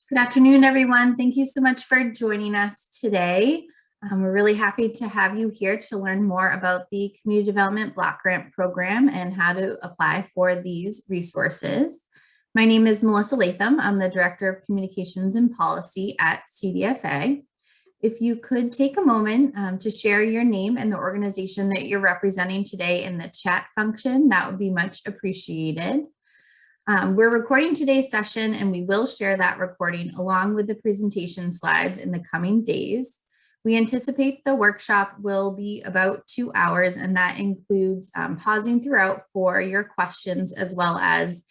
Good afternoon, everyone. Thank you so much for joining us today. We're really happy to have you here to learn more about the Community Development Block Grant Program and how to apply for these resources. My name is Melissa Latham. I'm the Director of Communications and Policy at CDFA. If you could take a moment to share your name and the organization that you're representing today in the chat function, that would be much appreciated. We're recording today's session and we will share that recording along with the presentation slides in the coming days. We anticipate the workshop will be about 2 hours, and that includes pausing throughout for your questions, as well as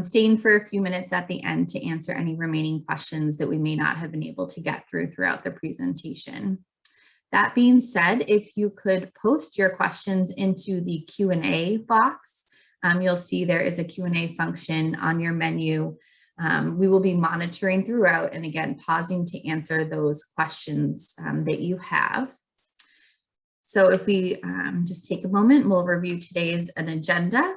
staying for a few minutes at the end to answer any remaining questions that we may not have been able to get through throughout the presentation. That being said, if you could post your questions into the Q&A box, you'll see there is a Q&A function on your menu. We will be monitoring throughout and again, pausing to answer those questions that you have. So if we just take a moment, we'll review today's agenda.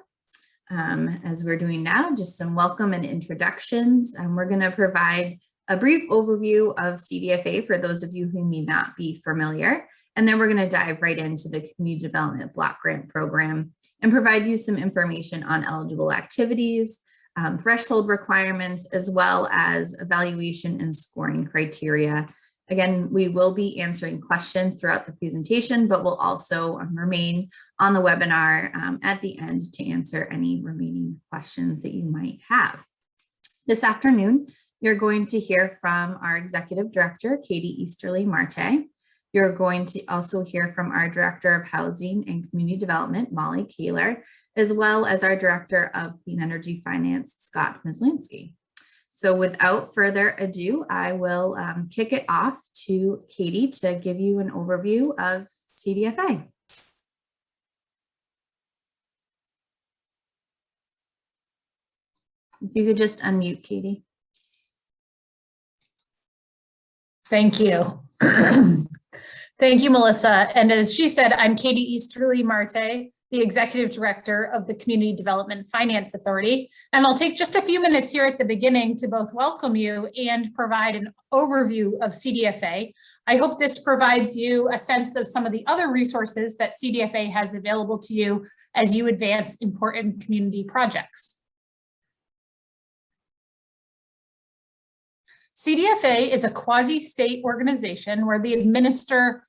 As we're doing now, just some welcome and introductions. We're going to provide a brief overview of CDFA for those of you who may not be familiar. And then we're going to dive right into the Community Development Block Grant Program and provide you some information on eligible activities, threshold requirements, as well as evaluation and scoring criteria. Again, we will be answering questions throughout the presentation, but we'll also remain on the webinar at the end to answer any remaining questions that you might have. This afternoon, you're going to hear from our Executive Director, Katie Easterly-Marte. You're going to also hear from our Director of Housing and Community Development, Molly Kaler, as well as our Director of Clean Energy Finance, Scott Mislansky. So without further ado, I will kick it off to Katie to give you an overview of CDFA. If you could just unmute, Katie. Thank you. Thank you, Melissa. And as she said, I'm Katie Easterly-Marte, the Executive Director of the Community Development Finance Authority. And I'll take just a few minutes here at the beginning to both welcome you and provide an overview of CDFA. I hope this provides you a sense of some of the other resources that CDFA has available to you as you advance important community projects. CDFA is a quasi-state organization where the administrator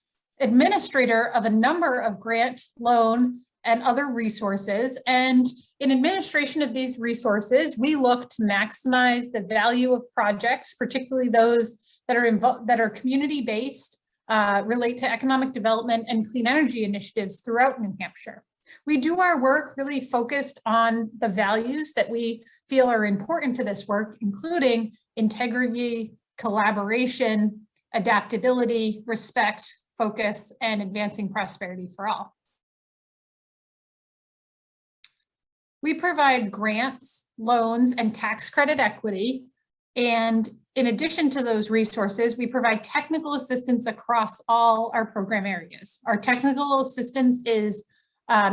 of a number of grant, loan, and other resources. And in administration of these resources, we look to maximize the value of projects, particularly those that are community-based, relate to economic development and clean energy initiatives throughout New Hampshire. We do our work really focused on the values that we feel are important to this work, including integrity, collaboration, adaptability, respect, focus, and advancing prosperity for all. We provide grants, loans, and tax credit equity. And in addition to those resources, we provide technical assistance across all our program areas. Our technical assistance is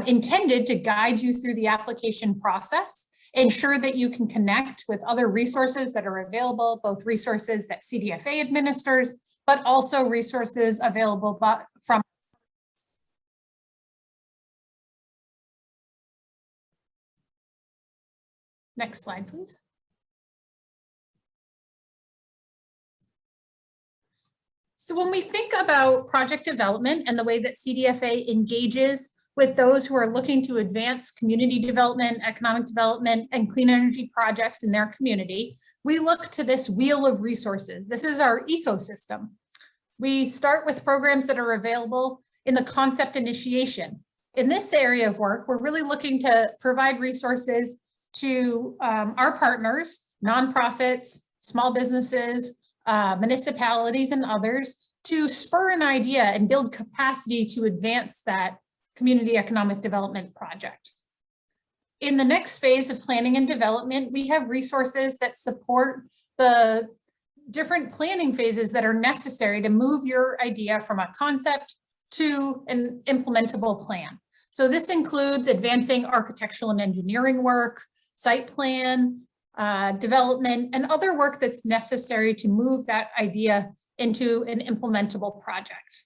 intended to guide you through the application process, ensure that you can connect with other resources that are available, both resources that CDFA administers, but also resources available from. Next slide, please. So when we think about project development and the way that CDFA engages with those who are looking to advance community development, economic development, and clean energy projects in their community, we look to this wheel of resources. This is our ecosystem. We start with programs that are available in the concept initiation. In this area of work, we're really looking to provide resources to our partners, nonprofits, small businesses, municipalities, and others to spur an idea and build capacity to advance that community economic development project. In the next phase of planning and development, we have resources that support the different planning phases that are necessary to move your idea from a concept to an implementable plan. So this includes advancing architectural and engineering work, site plan, development, and other work that's necessary to move that idea into an implementable project.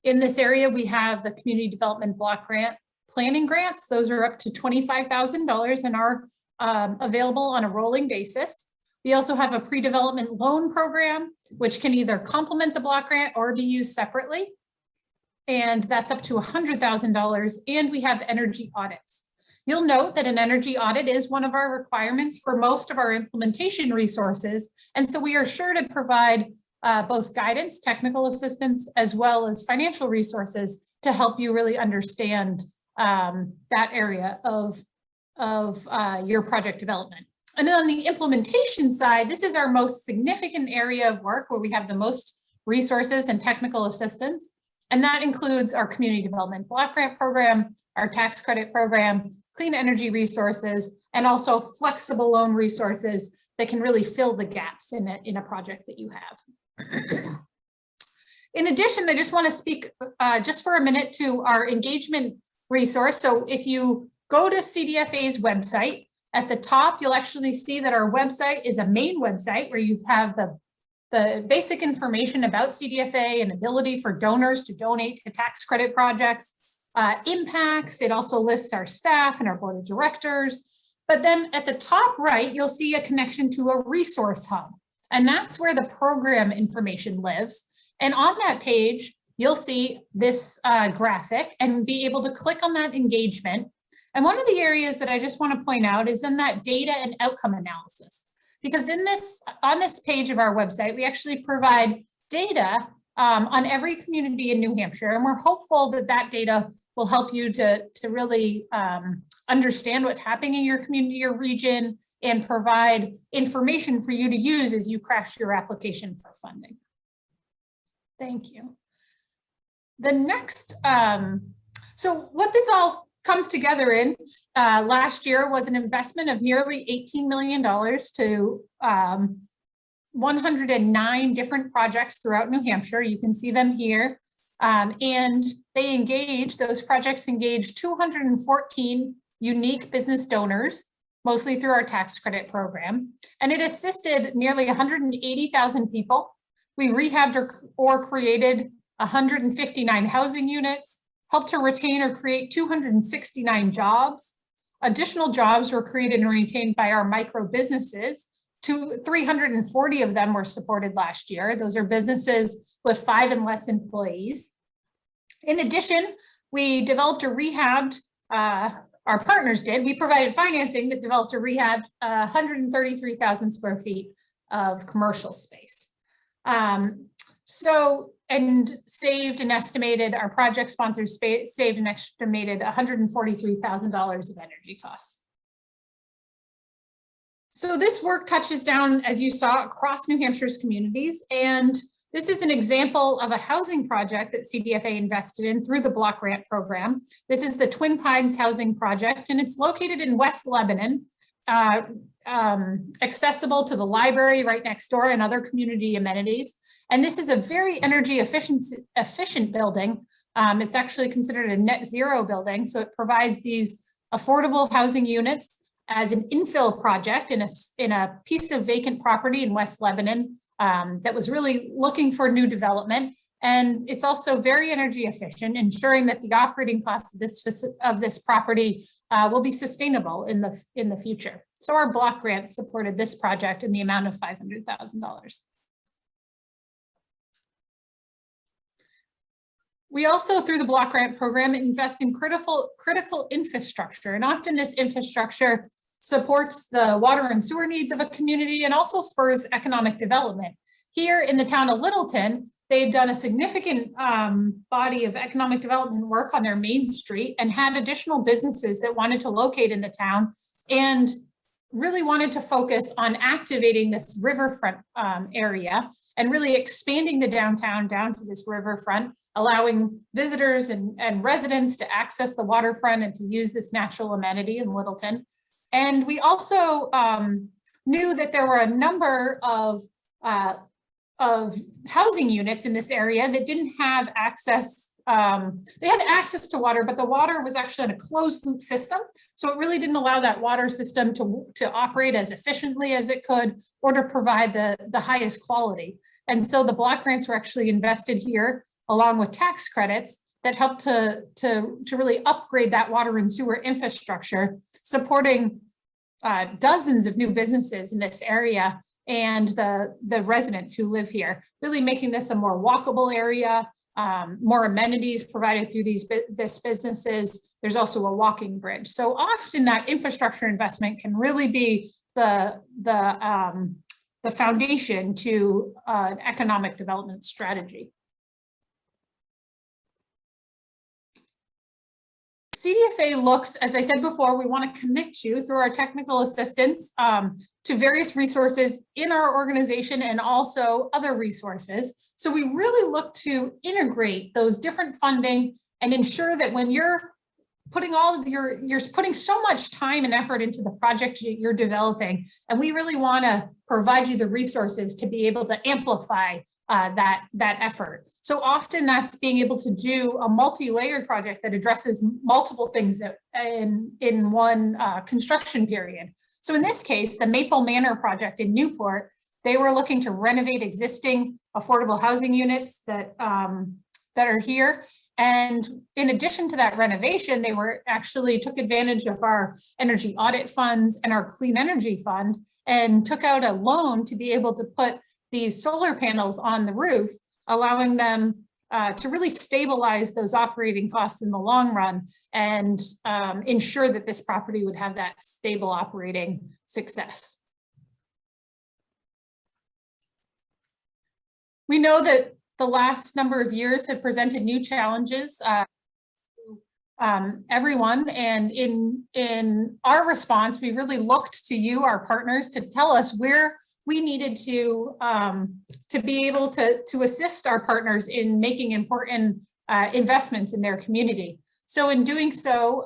In this area, we have the Community Development Block Grant Planning Grants. Those are up to $25,000 and are available on a rolling basis. We also have a pre-development loan program, which can either complement the block grant or be used separately. And that's up to $100,000. And we have energy audits. You'll note that an energy audit is one of our requirements for most of our implementation resources. And so we are sure to provide both guidance, technical assistance, as well as financial resources to help you really understand that area of your project development. And then on the implementation side, this is our most significant area of work where we have the most resources and technical assistance. And that includes our Community Development Block Grant Program, our tax credit program, clean energy resources, and also flexible loan resources that can really fill the gaps in a project that you have. In addition, I just want to speak just for a minute to our engagement resource. So if you go to CDFA's website, at the top, you'll actually see that our website is a main website where you have the basic information about CDFA and ability for donors to donate to tax credit projects, impacts. It also lists our staff and our board of directors. But then at the top right, you'll see a connection to a resource hub. And that's where the program information lives. And on that page, you'll see this graphic and be able to click on that engagement. And one of the areas that I just want to point out is in that data and outcome analysis, because on this page of our website, we actually provide data on every community in New Hampshire, and we're hopeful that that data will help you to really understand what's happening in your community or region and provide information for you to use as you craft your application for funding. Thank you. The next, so what this all comes together in last year was an investment of nearly $18 million to 109 different projects throughout New Hampshire. You can see them here. And those projects engaged 214 unique business donors, mostly through our tax credit program. And it assisted nearly 180,000 people. We rehabbed or created 159 housing units, helped to retain or create 269 jobs. Additional jobs were created and retained by our micro businesses. 340 of them were supported last year. Those are businesses with 5 and less employees. In addition, we developed or rehabbed, our partners did, we provided financing that developed or rehabbed 133,000 square feet of commercial space. And saved an estimated, our project sponsors saved an estimated $143,000 of energy costs. So this work touches down, as you saw, across New Hampshire's communities. And this is an example of a housing project that CDFA invested in through the block grant program. This is the Twin Pines Housing Project, and it's located in West Lebanon, accessible to the library right next door and other community amenities. And this is a very energy efficient building. It's actually considered a net zero building. So it provides these affordable housing units as an infill project in a piece of vacant property in West Lebanon that was really looking for new development. And it's also very energy efficient, ensuring that the operating costs of this property will be sustainable in the future. So our block grant supported this project in the amount of $500,000. We also, through the block grant program, invest in critical infrastructure, and often this infrastructure supports the water and sewer needs of a community and also spurs economic development. Here in the town of Littleton, they've done a significant body of economic development work on their main street and had additional businesses that wanted to locate in the town and really wanted to focus on activating this riverfront area and really expanding the downtown down to this riverfront, allowing visitors and residents to access the waterfront and to use this natural amenity in Littleton. And we also knew that there were a number of housing units in this area that didn't have access they had access to water, but the water was actually in a closed loop system. So it really didn't allow that water system to operate as efficiently as it could, or to provide the highest quality. And so the block grants were actually invested here along with tax credits that helped to really upgrade that water and sewer infrastructure, supporting dozens of new businesses in this area and the residents who live here, really making this a more walkable area, more amenities provided through these businesses. There's also a walking bridge. So often that infrastructure investment can really be the foundation to an economic development strategy. CDFA looks, as I said before, we want to connect you through our technical assistance to various resources in our organization and also other resources. So we really look to integrate those different funding and ensure that when you're putting you're putting so much time and effort into the project you're developing, and we really want to provide you the resources to be able to amplify that effort. So often that's being able to do a multi-layered project that addresses multiple things in one construction period. So in this case, the Maple Manor project in Newport, they were looking to renovate existing affordable housing units that are here. And in addition to that renovation, they took advantage of our energy audit funds and our clean energy fund and took out a loan to be able to put these solar panels on the roof, allowing them to really stabilize those operating costs in the long run and ensure that this property would have that stable operating success. We know that the last number of years have presented new challenges to everyone, and in our response, we really looked to you, our partners, to tell us where we needed to be able to assist our partners in making important investments in their community. So in doing so,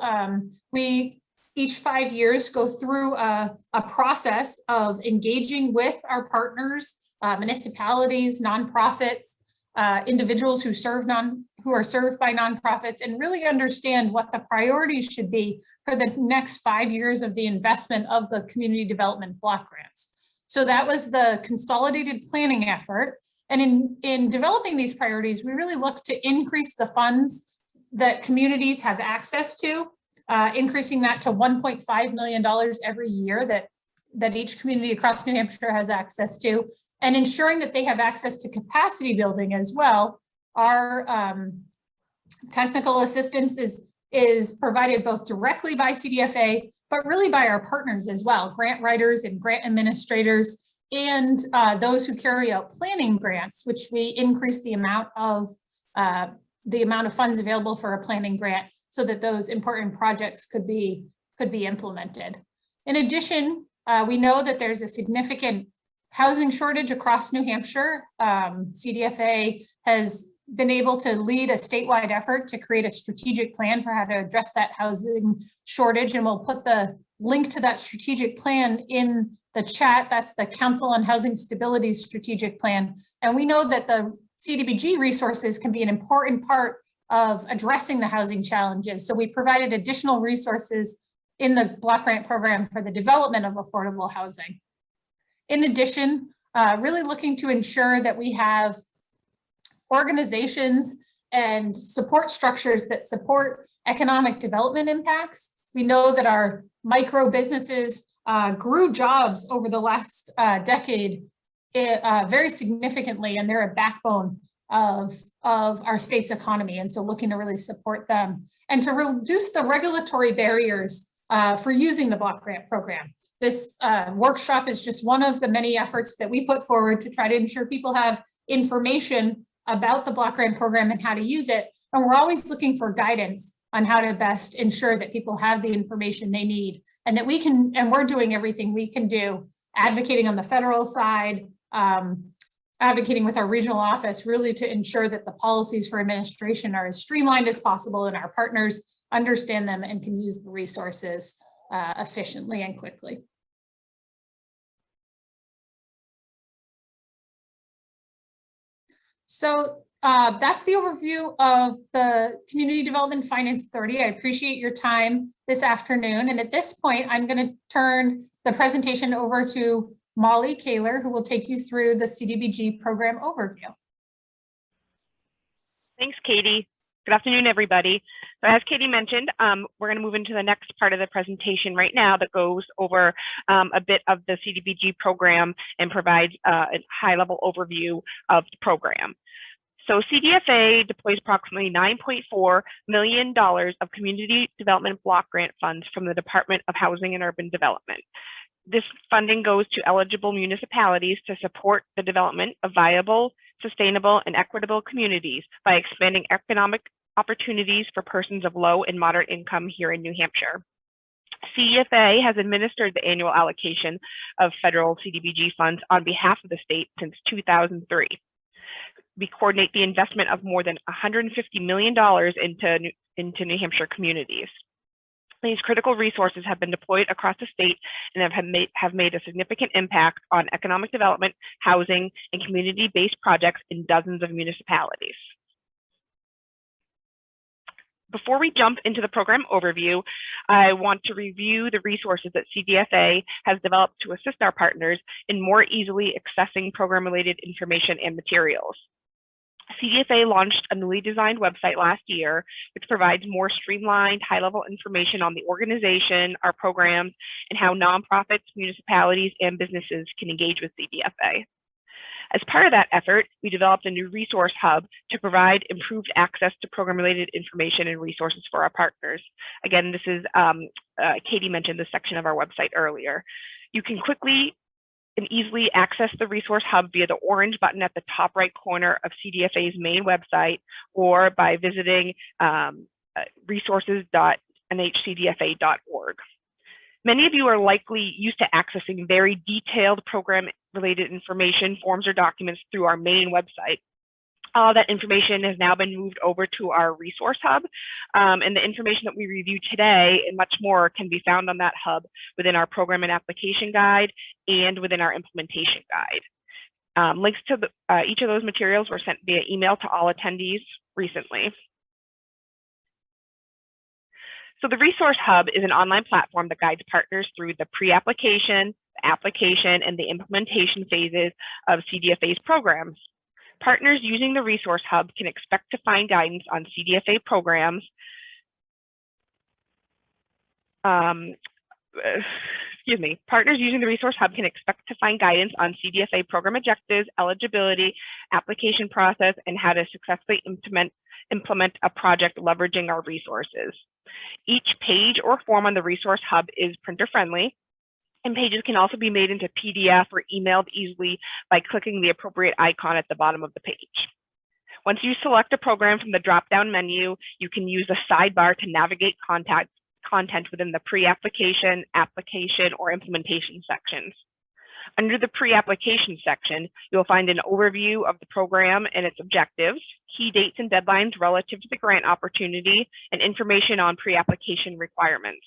we each 5 years go through a process of engaging with our partners, municipalities, nonprofits, individuals who are served by nonprofits, and really understand what the priorities should be for the next 5 years of the investment of the community development block grants. So that was the consolidated planning effort. And in developing these priorities, we really look to increase the funds that communities have access to, increasing that to $1.5 million every year that each community across New Hampshire has access to, and ensuring that they have access to capacity building as well. Our technical assistance is provided both directly by CDFA, but really by our partners as well, grant writers and grant administrators, and those who carry out planning grants, which we increase the amount of funds available for a planning grant so that those important projects could be implemented. In addition, we know that there's a significant housing shortage across New Hampshire. CDFA has been able to lead a statewide effort to create a strategic plan for how to address that housing shortage. And we'll put the link to that strategic plan in the chat. That's the Council on Housing Stability's strategic plan. And we know that the CDBG resources can be an important part of addressing the housing challenges. So we provided additional resources in the block grant program for the development of affordable housing. In addition, really looking to ensure that we have organizations and support structures that support economic development impacts. We know that our micro businesses grew jobs over the last decade very significantly, and they're a backbone of our state's economy. And so looking to really support them and to reduce the regulatory barriers for using the block grant program. This workshop is just one of the many efforts that we put forward to try to ensure people have information about the block grant program and how to use it. And we're always looking for guidance on how to best ensure that people have the information they need, and that we can, and we're doing everything we can do, advocating on the federal side, advocating with our regional office, really to ensure that the policies for administration are as streamlined as possible and our partners understand them and can use the resources efficiently and quickly. So that's the overview of the Community Development Finance Authority. I appreciate your time this afternoon. And at this point, I'm going to turn the presentation over to Molly Kaler, who will take you through the CDBG program overview. Thanks, Katie. Good afternoon, everybody. So as Katie mentioned, we're going to move into the next part of the presentation right now that goes over a bit of the CDBG program and provides a high-level overview of the program. So CDFA deploys approximately $9.4 million of community development block grant funds from the Department of Housing and Urban Development. This funding goes to eligible municipalities to support the development of viable, sustainable, and equitable communities by expanding economic opportunities for persons of low and moderate income here in New Hampshire. CDFA has administered the annual allocation of federal CDBG funds on behalf of the state since 2003. We coordinate the investment of more than $150 million into New Hampshire communities. These critical resources have been deployed across the state and have made a significant impact on economic development, housing, and community-based projects in dozens of municipalities. Before we jump into the program overview, I want to review the resources that CDFA has developed to assist our partners in more easily accessing program-related information and materials. CDFA launched a newly designed website last year, which provides more streamlined, high-level information on the organization, our programs, and how nonprofits, municipalities, and businesses can engage with CDFA. As part of that effort, we developed a new resource hub to provide improved access to program-related information and resources for our partners. Again, this is, Katie mentioned this section of our website earlier. You can quickly and easily access the resource hub via the orange button at the top right corner of CDFA's main website, or by visiting resources.nhcdfa.org. Many of you are likely used to accessing very detailed program-related information, forms, or documents through our main website. All that information has now been moved over to our resource hub, and the information that we review today and much more can be found on that hub within our program and application guide and within our implementation guide. Links to each of those materials were sent via email to all attendees recently. So the Resource Hub is an online platform that guides partners through the pre-application, the application, and the implementation phases of CDFA's programs. Partners using the Resource Hub can expect to find guidance on CDFA programs, Partners using the Resource Hub can expect to find guidance on CDFA program objectives, eligibility, application process, and how to successfully implement a project leveraging our resources. Each page or form on the Resource Hub is printer-friendly, and pages can also be made into PDF or emailed easily by clicking the appropriate icon at the bottom of the page. Once you select a program from the drop-down menu, you can use the sidebar to navigate content within the pre-application, application, or implementation sections. Under the pre-application section, you'll find an overview of the program and its objectives, key dates and deadlines relative to the grant opportunity, and information on pre-application requirements.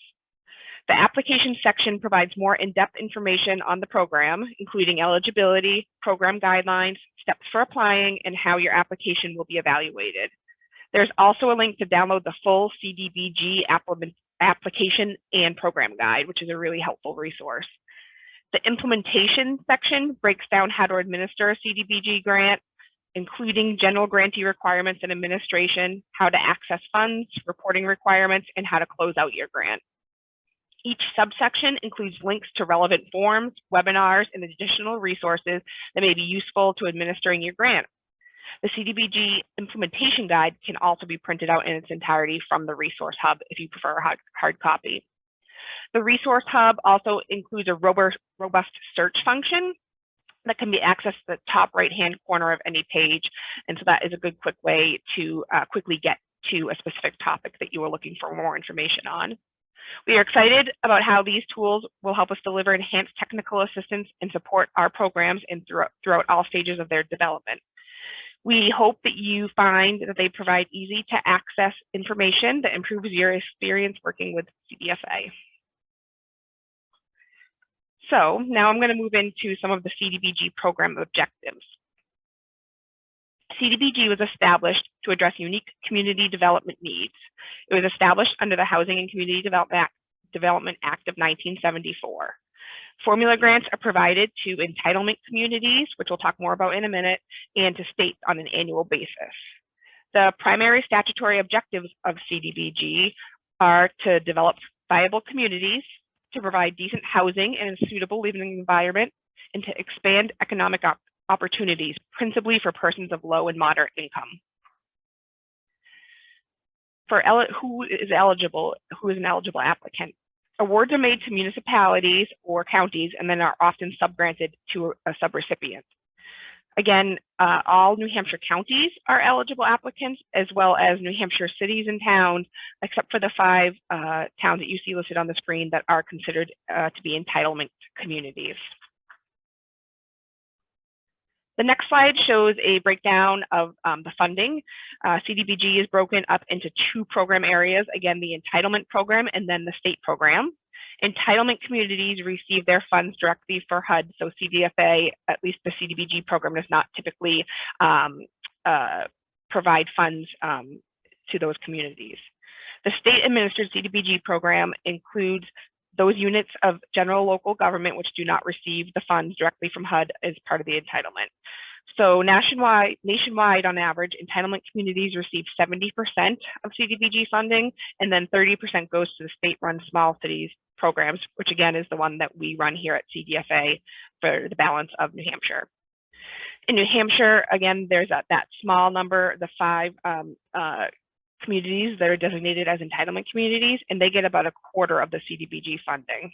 The application section provides more in-depth information on the program, including eligibility, program guidelines, steps for applying, and how your application will be evaluated. There's also a link to download the full CDBG application and program guide, which is a really helpful resource. The implementation section breaks down how to administer a CDBG grant, including general grantee requirements and administration, how to access funds, reporting requirements, and how to close out your grant. Each subsection includes links to relevant forms, webinars, and additional resources that may be useful to administering your grant. The CDBG implementation guide can also be printed out in its entirety from the Resource Hub if you prefer a hard copy. The Resource Hub also includes a robust search function that can be accessed at the top right-hand corner of any page. And so that is a good quick way to quickly get to a specific topic that you are looking for more information on. We are excited about how these tools will help us deliver enhanced technical assistance and support our programs and throughout all stages of their development. We hope that you find that they provide easy to access information that improves your experience working with CDFA. So now I'm going to move into some of the CDBG program objectives. CDBG was established to address unique community development needs. It was established under the Housing and Community Development Act of 1974. Formula grants are provided to entitlement communities, which we'll talk more about in a minute, and to states on an annual basis. The primary statutory objectives of CDBG are to develop viable communities, to provide decent housing and a suitable living environment, and to expand economic opportunities, principally for persons of low and moderate income. For who is an eligible applicant? Awards are made to municipalities or counties and then are often subgranted to a subrecipient. Again, all New Hampshire counties are eligible applicants, as well as New Hampshire cities and towns, except for the 5 towns that you see listed on the screen that are considered to be entitlement communities. The next slide shows a breakdown of the funding. CDBG is broken up into 2 program areas, again, the entitlement program and then the state program. Entitlement communities receive their funds directly for HUD, so CDFA, at least the CDBG program, does not typically provide funds to those communities. The state administered CDBG program includes those units of general local government which do not receive the funds directly from HUD as part of the entitlement. So nationwide on average, entitlement communities receive 70% of CDBG funding, and then 30% goes to the state-run small cities programs, which again is the one that we run here at CDFA for the balance of New Hampshire. In New Hampshire, again, there's that small number, the 5 communities that are designated as entitlement communities, and they get about a quarter of the CDBG funding.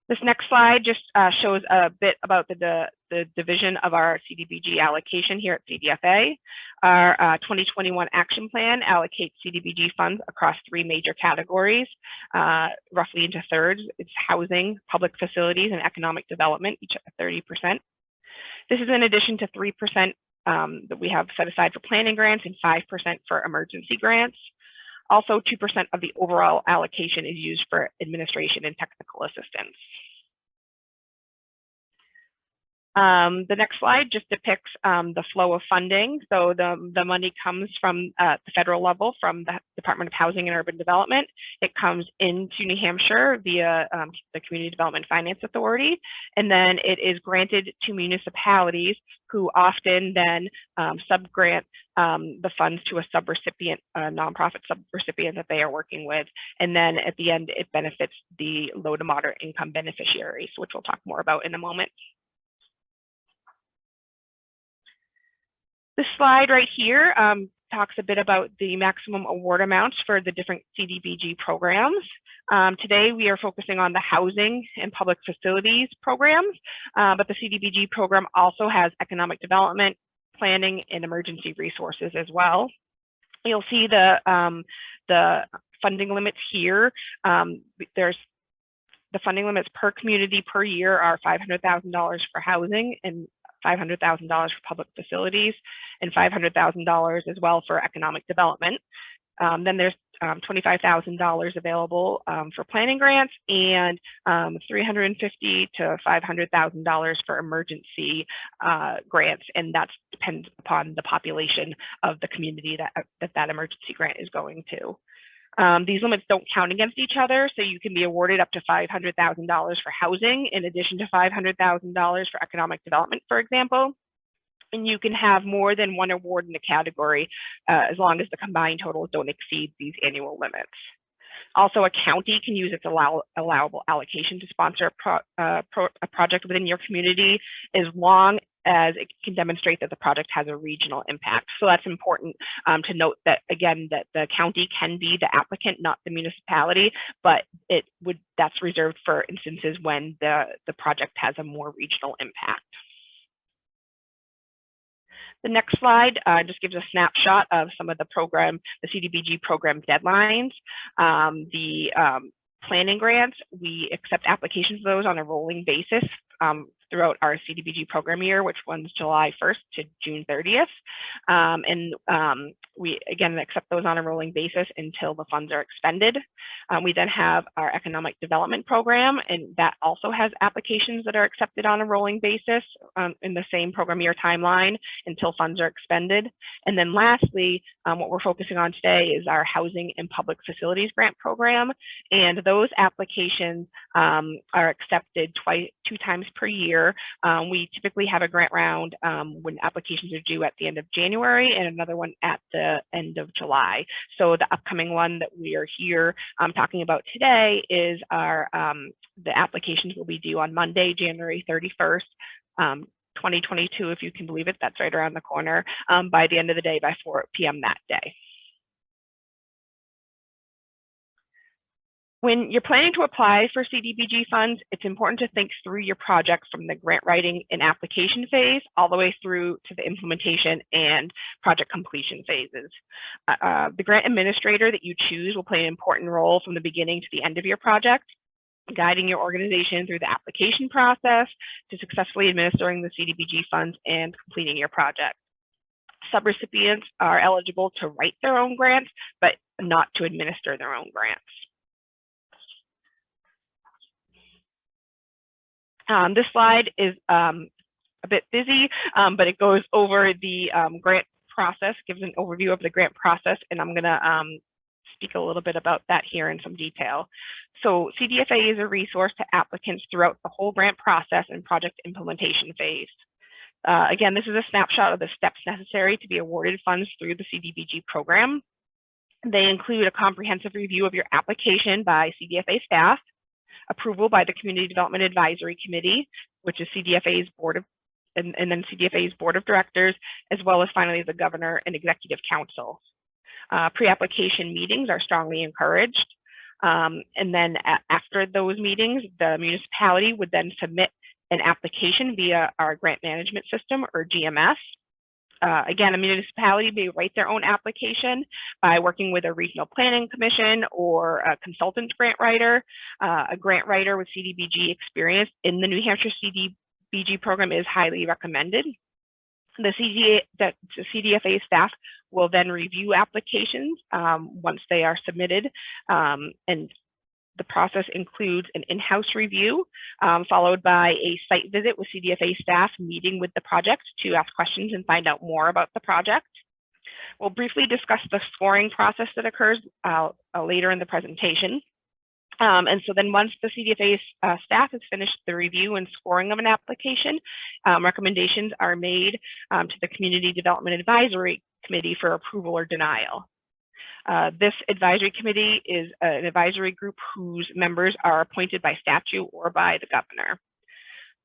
This next slide just shows a bit about the division of our CDBG allocation here at CDFA. Our 2021 action plan allocates CDBG funds across 3 major categories, roughly into thirds. It's housing, public facilities, and economic development, each at 30%. This is in addition to 3% that we have set aside for planning grants and 5% for emergency grants. Also, 2% of the overall allocation is used for administration and technical assistance. The next slide just depicts the flow of funding. So the money comes from the federal level from the Department of Housing and Urban Development. It comes into New Hampshire via the Community Development Finance Authority, and then it is granted to municipalities who often then subgrant the funds to a subrecipient, a nonprofit subrecipient that they are working with. And then at the end, it benefits the low to moderate income beneficiaries, which we'll talk more about in a moment. This slide right here talks a bit about the maximum award amounts for the different CDBG programs. Today, we are focusing on the housing and public facilities programs, but the CDBG program also has economic development, planning, and emergency resources as well. You'll see the funding limits here. There's the funding limits per community per year are $500,000 for housing and $500,000 for public facilities, and $500,000 as well for economic development. Then there's $25,000 available for planning grants, and $350,000 to $500,000 for emergency grants, and that depends upon the population of the community that emergency grant is going to. These limits don't count against each other, so you can be awarded up to $500,000 for housing in addition to $500,000 for economic development, for example. And you can have more than one award in the category as long as the combined totals don't exceed these annual limits. Also, a county can use its allowable allocation to sponsor a project within your community as long as it can demonstrate that the project has a regional impact. So that's important to note that, again, that the county can be the applicant, not the municipality, but that's reserved for instances when the project has a more regional impact. The next slide just gives a snapshot of some of the CDBG program deadlines. Planning grants, we accept applications for those on a rolling basis throughout our CDBG program year, which runs July 1st to June 30th. We, again, accept those on a rolling basis until the funds are expended. We then have our economic development program, and that also has applications that are accepted on a rolling basis in the same program year timeline until funds are expended. And then lastly, what we're focusing on today is our housing and public facilities grant program. And those applications are accepted two times per year. We typically have a grant round when applications are due at the end of January and another one at the end of July. So the upcoming one that we are here talking about today is our the applications will be due on Monday, January 31st. 2022, if you can believe it, that's right around the corner, by the end of the day, by 4 p.m. that day. When you're planning to apply for CDBG funds, it's important to think through your project from the grant writing and application phase all the way through to the implementation and project completion phases. The grant administrator that you choose will play an important role from the beginning to the end of your project, guiding your organization through the application process to successfully administering the CDBG funds and completing your project. Subrecipients are eligible to write their own grants, but not to administer their own grants. This slide is a bit busy, but it goes over the grant process, gives an overview of the grant process, and I'm going to speak a little bit about that here in some detail. So CDFA is a resource to applicants throughout the whole grant process and project implementation phase. Again, this is a snapshot of the steps necessary to be awarded funds through the CDBG program. They include a comprehensive review of your application by CDFA staff, approval by the Community Development Advisory Committee, which is CDFA's board of, and then CDFA's board of directors, as well as finally the governor and executive council. Pre-application meetings are strongly encouraged. And then after those meetings, the municipality would then submit an application via our grant management system, or GMS. Again, a municipality may write their own application by working with a regional planning commission or a consultant grant writer. A grant writer with CDBG experience in the New Hampshire CDBG program is highly recommended. The CDFA staff will then review applications once they are submitted, and the process includes an in-house review, followed by a site visit with CDFA staff meeting with the project to ask questions and find out more about the project. We'll briefly discuss the scoring process that occurs later in the presentation. And so then once the CDFA staff has finished the review and scoring of an application, recommendations are made to the Community Development Advisory Committee for approval or denial. This advisory committee is an advisory group whose members are appointed by statute or by the governor.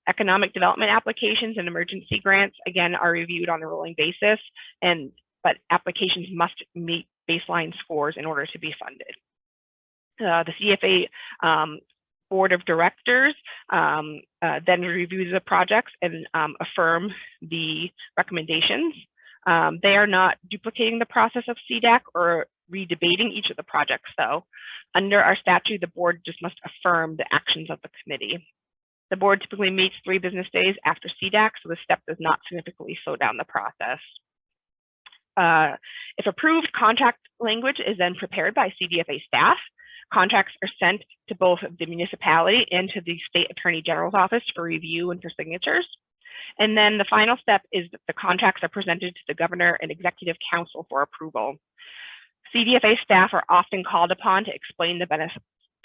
Economic development applications and emergency grants, again, are reviewed on a rolling basis, but applications must meet baseline scores in order to be funded. The CDFA board of directors then reviews the projects and affirm the recommendations. They are not duplicating the process of CDAC or redebating each of the projects, though. Under our statute, the board just must affirm the actions of the committee. The board typically meets 3 business days after CDAC, so the step does not significantly slow down the process. If approved, contract language is then prepared by CDFA staff. Contracts are sent to both the municipality and to the state attorney general's office for review and for signatures. And then the final step is that the contracts are presented to the governor and executive council for approval. CDFA staff are often called upon to explain the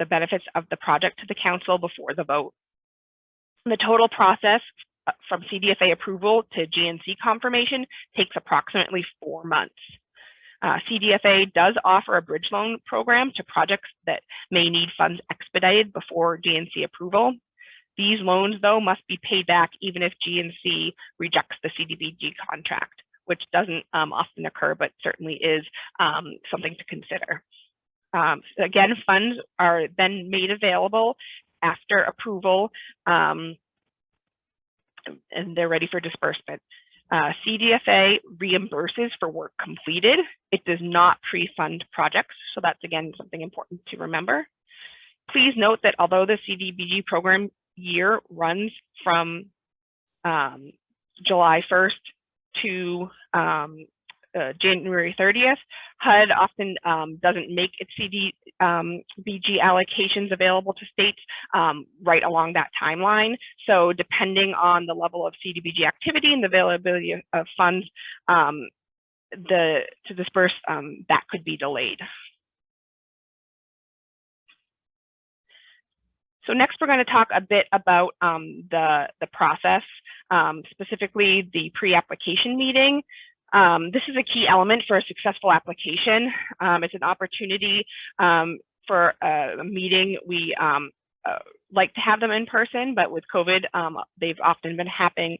benefits of the project to the council before the vote. The total process from CDFA approval to GNC confirmation takes approximately 4 months. CDFA does offer a bridge loan program to projects that may need funds expedited before GNC approval. These loans, though, must be paid back even if GNC rejects the CDBG contract, which doesn't often occur, but certainly is something to consider. Again, funds are then made available after approval, and they're ready for disbursement. CDFA reimburses for work completed. It does not pre-fund projects, so that's, again, something important to remember. Please note that although the CDBG program year runs from July 1st to January 30th. HUD often doesn't make its CDBG allocations available to states right along that timeline. So depending on the level of CDBG activity and the availability of funds to disperse, that could be delayed. So next, we're going to talk a bit about the process, specifically the pre-application meeting. This is a key element for a successful application. It's an opportunity for a meeting. We like to have them in person, but with COVID, they've often been happening,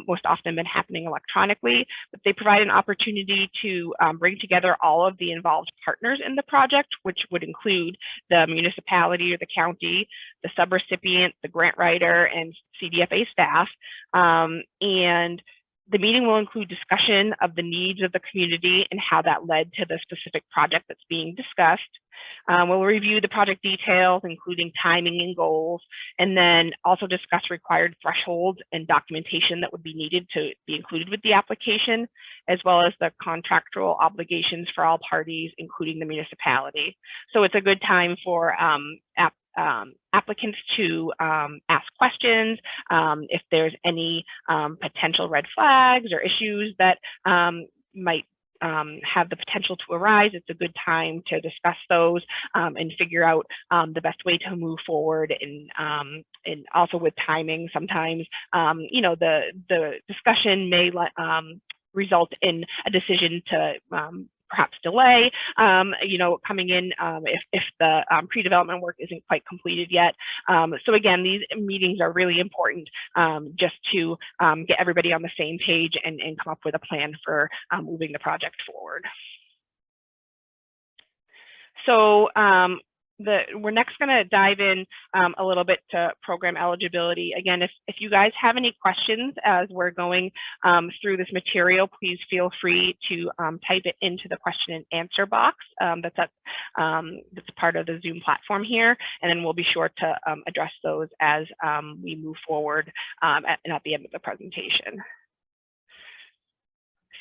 most often been happening electronically, but they provide an opportunity to bring together all of the involved partners in the project, which would include the municipality or the county, the subrecipient, the grant writer, and CDFA staff. And the meeting will include discussion of the needs of the community and how that led to the specific project that's being discussed. We'll review the project details, including timing and goals, and then also discuss required thresholds and documentation that would be needed to be included with the application, as well as the contractual obligations for all parties, including the municipality. So it's a good time for applicants to ask questions. If there's any potential red flags or issues that might have the potential to arise, it's a good time to discuss those and figure out the best way to move forward. And also with timing, sometimes you know, the discussion may result in a decision to perhaps delay, you know, coming in if the pre-development work isn't quite completed yet. So again, these meetings are really important just to get everybody on the same page and come up with a plan for moving the project forward. So we're next going to dive in a little bit to program eligibility. Again, if you guys have any questions as we're going through this material, please feel free to type it into the question and answer box that's part of the Zoom platform here, and then we'll be sure to address those as we move forward and at the end of the presentation.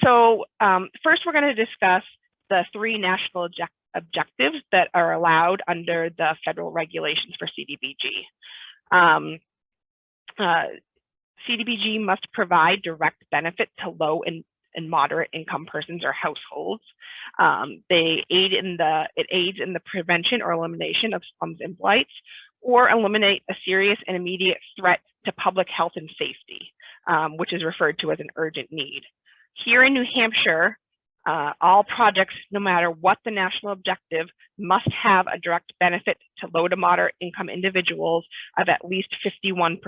So first, we're going to discuss the 3 national objectives that are allowed under the federal regulations for CDBG. CDBG must provide direct benefit to low and moderate income persons or households. It aids in the prevention or elimination of slums and blights, or eliminate a serious and immediate threat to public health and safety, which is referred to as an urgent need. Here in New Hampshire, all projects, no matter what the national objective, must have a direct benefit to low to moderate income individuals of at least 51%.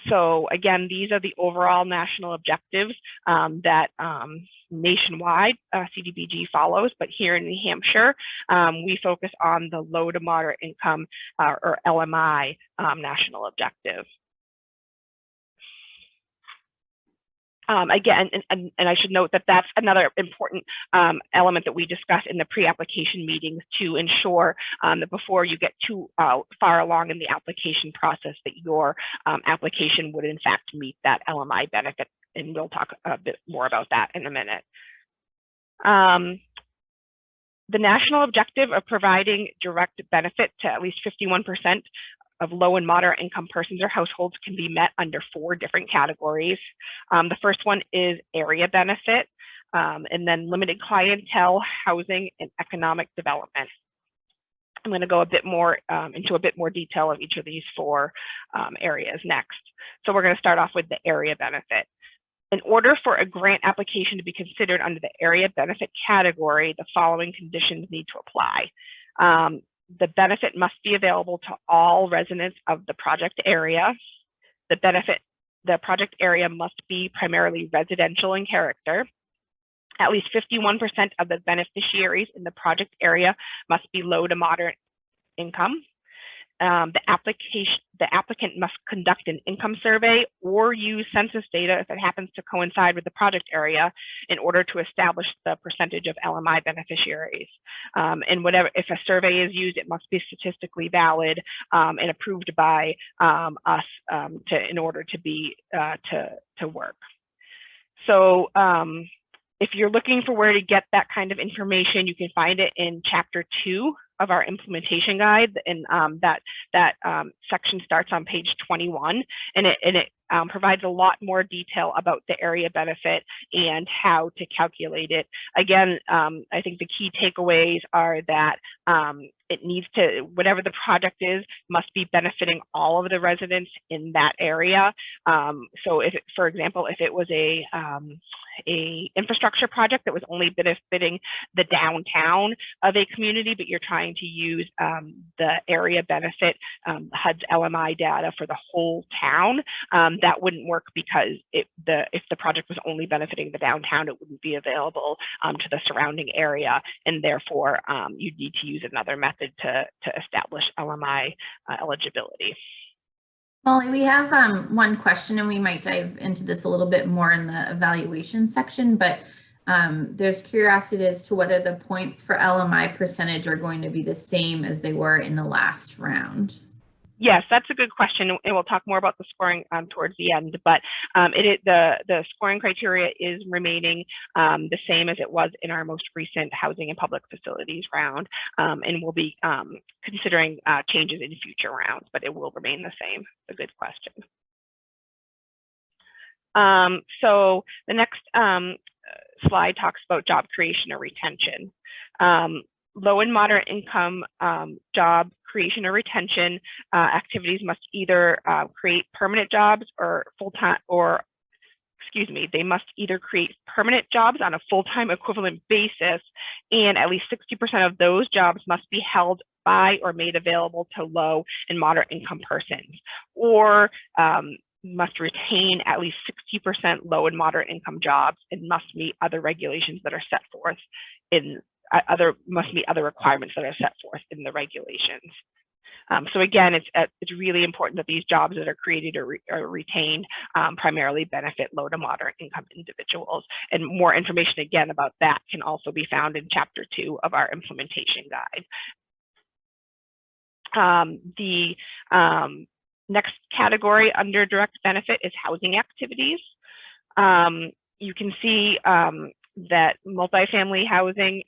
So again, these are the overall national objectives that nationwide CDBG follows, but here in New Hampshire, we focus on the low to moderate income or LMI national objective. Again, and I should note that that's another important element that we discuss in the pre-application meetings to ensure that before you get too far along in the application process, that your application would in fact meet that LMI benefit. And we'll talk a bit more about that in a minute. The national objective of providing direct benefit to at least 51% of low and moderate income persons or households can be met under 4 different categories. The first one is area benefit, and then limited clientele, housing, and economic development. I'm going to go a bit more into a bit more detail of each of these 4 areas next. So we're going to start off with the area benefit. In order for a grant application to be considered under the area benefit category, the following conditions need to apply. The benefit must be available to all residents of the project area. The project area must be primarily residential in character. At least 51% of the beneficiaries in the project area must be low to moderate income. the applicant must conduct an income survey or use census data if it happens to coincide with the project area in order to establish the percentage of LMI beneficiaries. And if a survey is used, it must be statistically valid and approved by us in order to be to work. So if you're looking for where to get that kind of information, you can find it in Chapter 2 of our implementation guide, and that section starts on page 21, and it provides a lot more detail about the area benefit and how to calculate it. Again, I think the key takeaways are that it needs to, whatever the project is, must be benefiting all of the residents in that area. So if, for example, if it was a infrastructure project that was only benefiting the downtown of a community, but you're trying to use the area benefit, HUD's LMI data for the whole town, that wouldn't work, because if the project was only benefiting the downtown, it wouldn't be available to the surrounding area, and therefore you'd need to use another method to establish LMI eligibility. Molly, we have one question, and we might dive into this a little bit more in the evaluation section, but there's curiosity as to whether the points for LMI percentage are going to be the same as they were in the last round. Yes, that's a good question, and we'll talk more about the scoring towards the end. But the scoring criteria is remaining the same as it was in our most recent housing and public facilities round, and we'll be considering changes in future rounds, but it will remain the same. A good question. So the next slide talks about job creation or retention. Low and moderate income job creation or retention activities must either create permanent jobs or full-time, or excuse me, they must either create permanent jobs on a full-time equivalent basis, and at least 60% of those jobs must be held by or made available to low and moderate income persons, or must retain at least 60% low and moderate income jobs, and must meet other regulations that are set forth in must meet other requirements that are set forth in the regulations. So again, it's really important that these jobs that are created or retained primarily benefit low to moderate income individuals. And more information again about that can also be found in Chapter 2 of our implementation guide. The next category under direct benefit is housing activities. You can see that multifamily housing,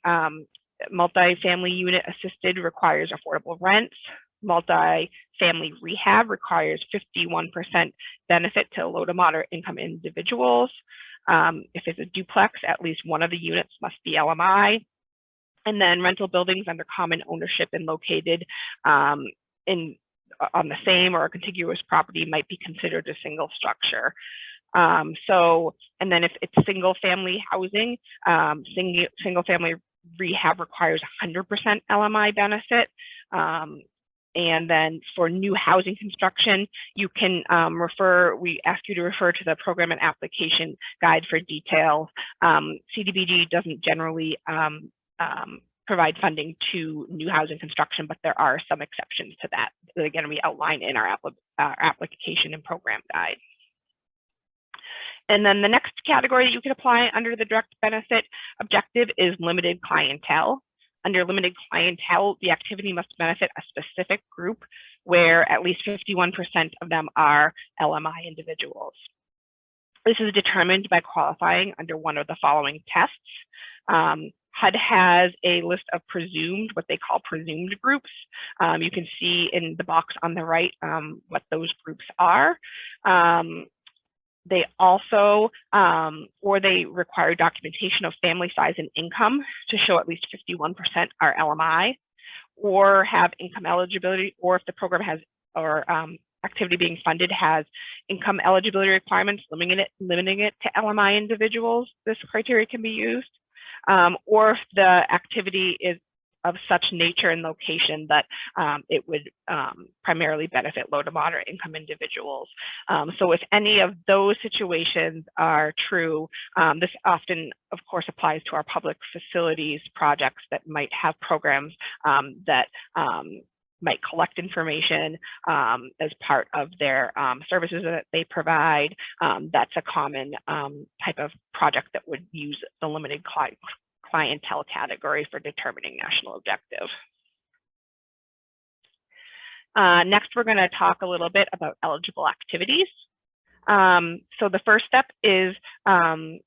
multifamily unit assisted requires affordable rents. Multifamily rehab requires 51% benefit to low to moderate income individuals. If it's a duplex, at least one of the units must be LMI. And then rental buildings under common ownership and located on the same or a contiguous property might be considered a single structure. And then if it's single family housing, single family rehab requires 100% LMI benefit. And then for new housing construction, you can we ask you to refer to the program and application guide for details. CDBG doesn't generally provide funding to new housing construction, but there are some exceptions to that. Again, we outline in our application and program guide. And then the next category you can apply under the direct benefit objective is limited clientele. Under limited clientele, the activity must benefit a specific group where at least 51% of them are LMI individuals. This is determined by qualifying under one of the following tests. HUD has a list of what they call presumed groups. You can see in the box on the right what those groups are. They also, or they require documentation of family size and income to show at least 51% are LMI, or have income eligibility, or if the program has, or activity being funded has income eligibility requirements limiting it to LMI individuals, this criteria can be used. Or if the activity is of such nature and location that it would primarily benefit low to moderate income individuals. So if any of those situations are true, this often, of course, applies to our public facilities projects that might have programs that might collect information as part of their services that they provide. That's a common type of project that would use the limited clientele category for determining national objective. Next, we're going to talk a little bit about eligible activities. So the first step is, I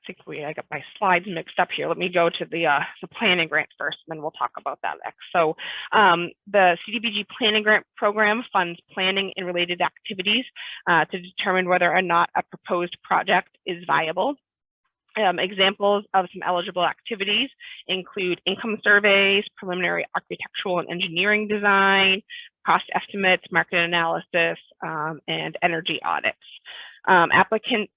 think I got my slides mixed up here. Let me go to the planning grant first, and then we'll talk about that next. So the CDBG planning grant program funds planning and related activities to determine whether or not a proposed project is viable. Examples of some eligible activities include income surveys, preliminary architectural and engineering design, cost estimates, market analysis, and energy audits. Applicants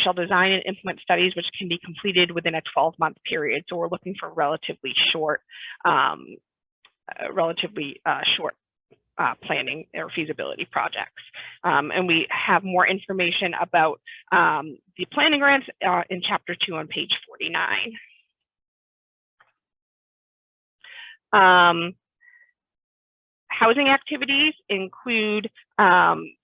shall design and implement studies which can be completed within a 12-month period. So we're looking for relatively short planning or feasibility projects. And we have more information about the planning grants in Chapter 2 on page 49. Housing activities include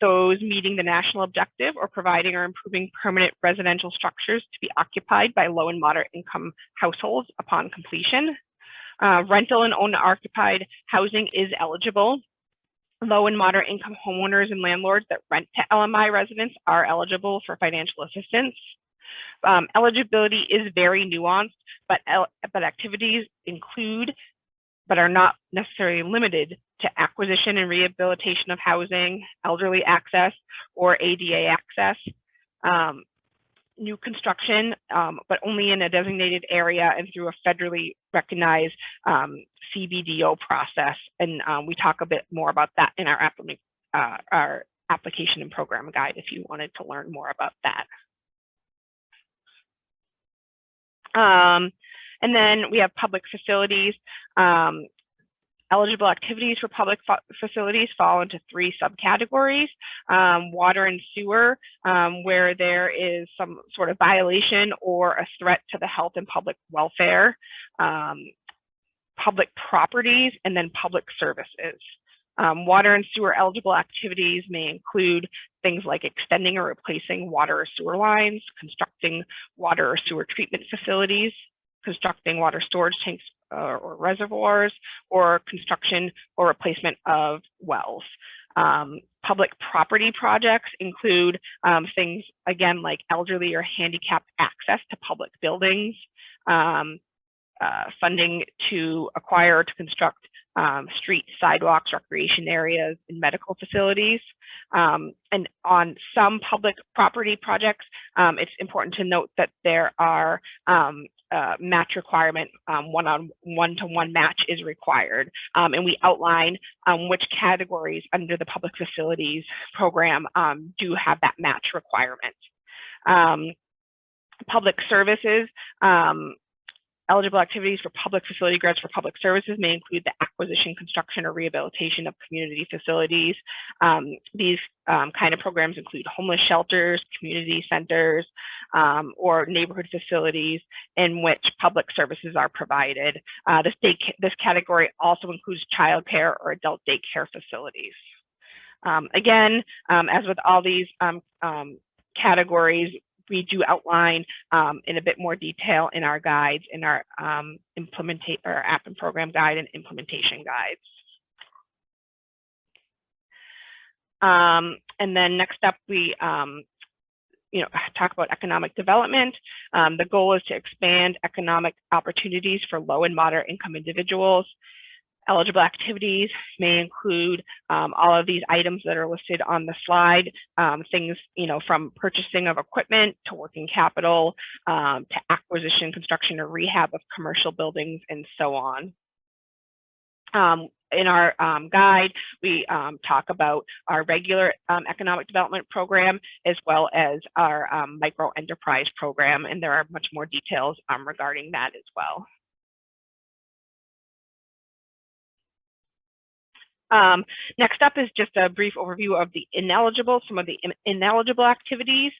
those meeting the national objective or providing or improving permanent residential structures to be occupied by low and moderate income households upon completion. Rental and owner-occupied housing is eligible. Low and moderate income homeowners and landlords that rent to LMI residents are eligible for financial assistance. Eligibility is very nuanced, but activities include, but are not necessarily limited to acquisition and rehabilitation of housing, elderly access, or ADA access, new construction, but only in a designated area and through a federally recognized CBDO process. And we talk a bit more about that in our application and program guide if you wanted to learn more about that. And then we have public facilities. Eligible activities for public facilities fall into 3 subcategories: water and sewer, where there is some sort of violation or a threat to the health and public welfare, public properties, and then public services. Water and sewer eligible activities may include things like extending or replacing water or sewer lines, constructing water or sewer treatment facilities, constructing water storage tanks or reservoirs, or construction or replacement of wells. Public property projects include things, again, like elderly or handicapped access to public buildings, funding to acquire or to construct streets, sidewalks, recreation areas, and medical facilities. And on some public property projects, it's important to note that there are match requirement, one-to-one match is required. And we outline which categories under the public facilities program do have that match requirement. Public services, eligible activities for public facility grants for public services may include the acquisition, construction, or rehabilitation of community facilities. These kind of programs include homeless shelters, community centers, or neighborhood facilities in which public services are provided. This category also includes childcare or adult daycare facilities. Again, as with all these categories, we do outline in a bit more detail in our guides, in our app and program guide and implementation guides. And then next up, we talk about economic development. The goal is to expand economic opportunities for low and moderate income individuals. Eligible activities may include all of these items that are listed on the slide, things, from purchasing of equipment to working capital, to acquisition, construction, or rehab of commercial buildings, and so on. In our guide, we talk about our regular economic development program as well as our micro enterprise program, and there are much more details regarding that as well. Next up is just a brief overview of the some of the ineligible activities.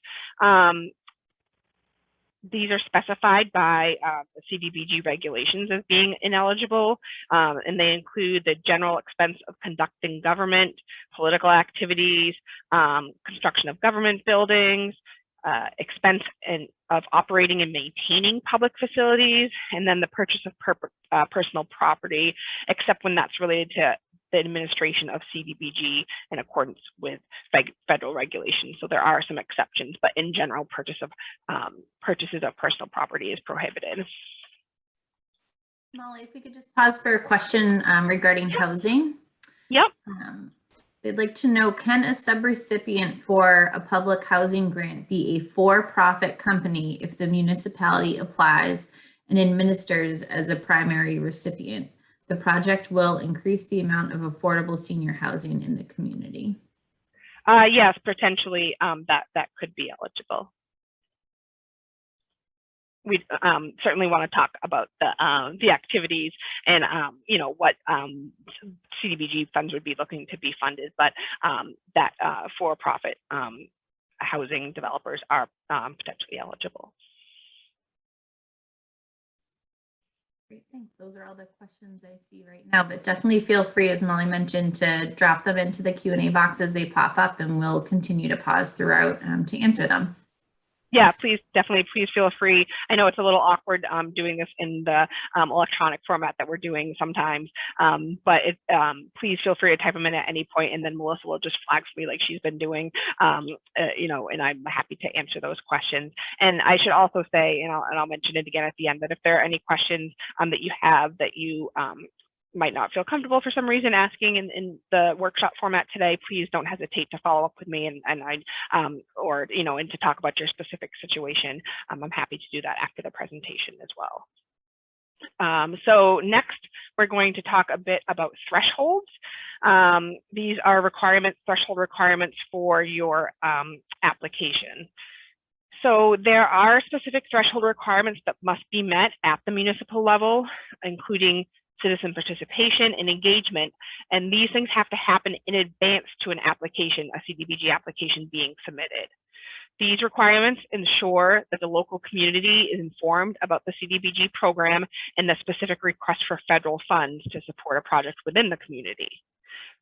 These are specified by the CDBG regulations as being ineligible, and they include the general expense of conducting government, political activities, construction of government buildings, expense of operating and maintaining public facilities, and then the purchase of personal property, except when that's related to the administration of CDBG in accordance with federal regulations. So there are some exceptions, but in general, purchases of personal property is prohibited. Molly, if we could just pause for a question regarding housing. Yep. They'd like to know, can a subrecipient for a public housing grant be a for-profit company if the municipality applies and administers as a primary recipient? The project will increase the amount of affordable senior housing in the community. Yes, potentially that could be eligible. We certainly want to talk about the activities and you know, what CDBG funds would be looking to be funded, but that for-profit housing developers are potentially eligible. Great, thanks. Those are all the questions I see right now, but definitely feel free, as Molly mentioned, to drop them into the Q&A box as they pop up, and we'll continue to pause throughout to answer them. Yeah, please feel free. I know it's a little awkward doing this in the electronic format that we're doing sometimes, but please feel free to type them in at any point, and then Melissa will just flag for me like she's been doing, you know, and I'm happy to answer those questions. And I should also say, and I'll mention it again at the end, that if there are any questions that you have that you might not feel comfortable for some reason asking in the workshop format today, please don't hesitate to follow up with me or you know, and to talk about your specific situation. I'm happy to do that after the presentation as well. So next, we're going to talk a bit about thresholds. These are threshold requirements for your application. So there are specific threshold requirements that must be met at the municipal level, including citizen participation and engagement, and these things have to happen in advance to an application, a CDBG application being submitted. These requirements ensure that the local community is informed about the CDBG program and the specific request for federal funds to support a project within the community.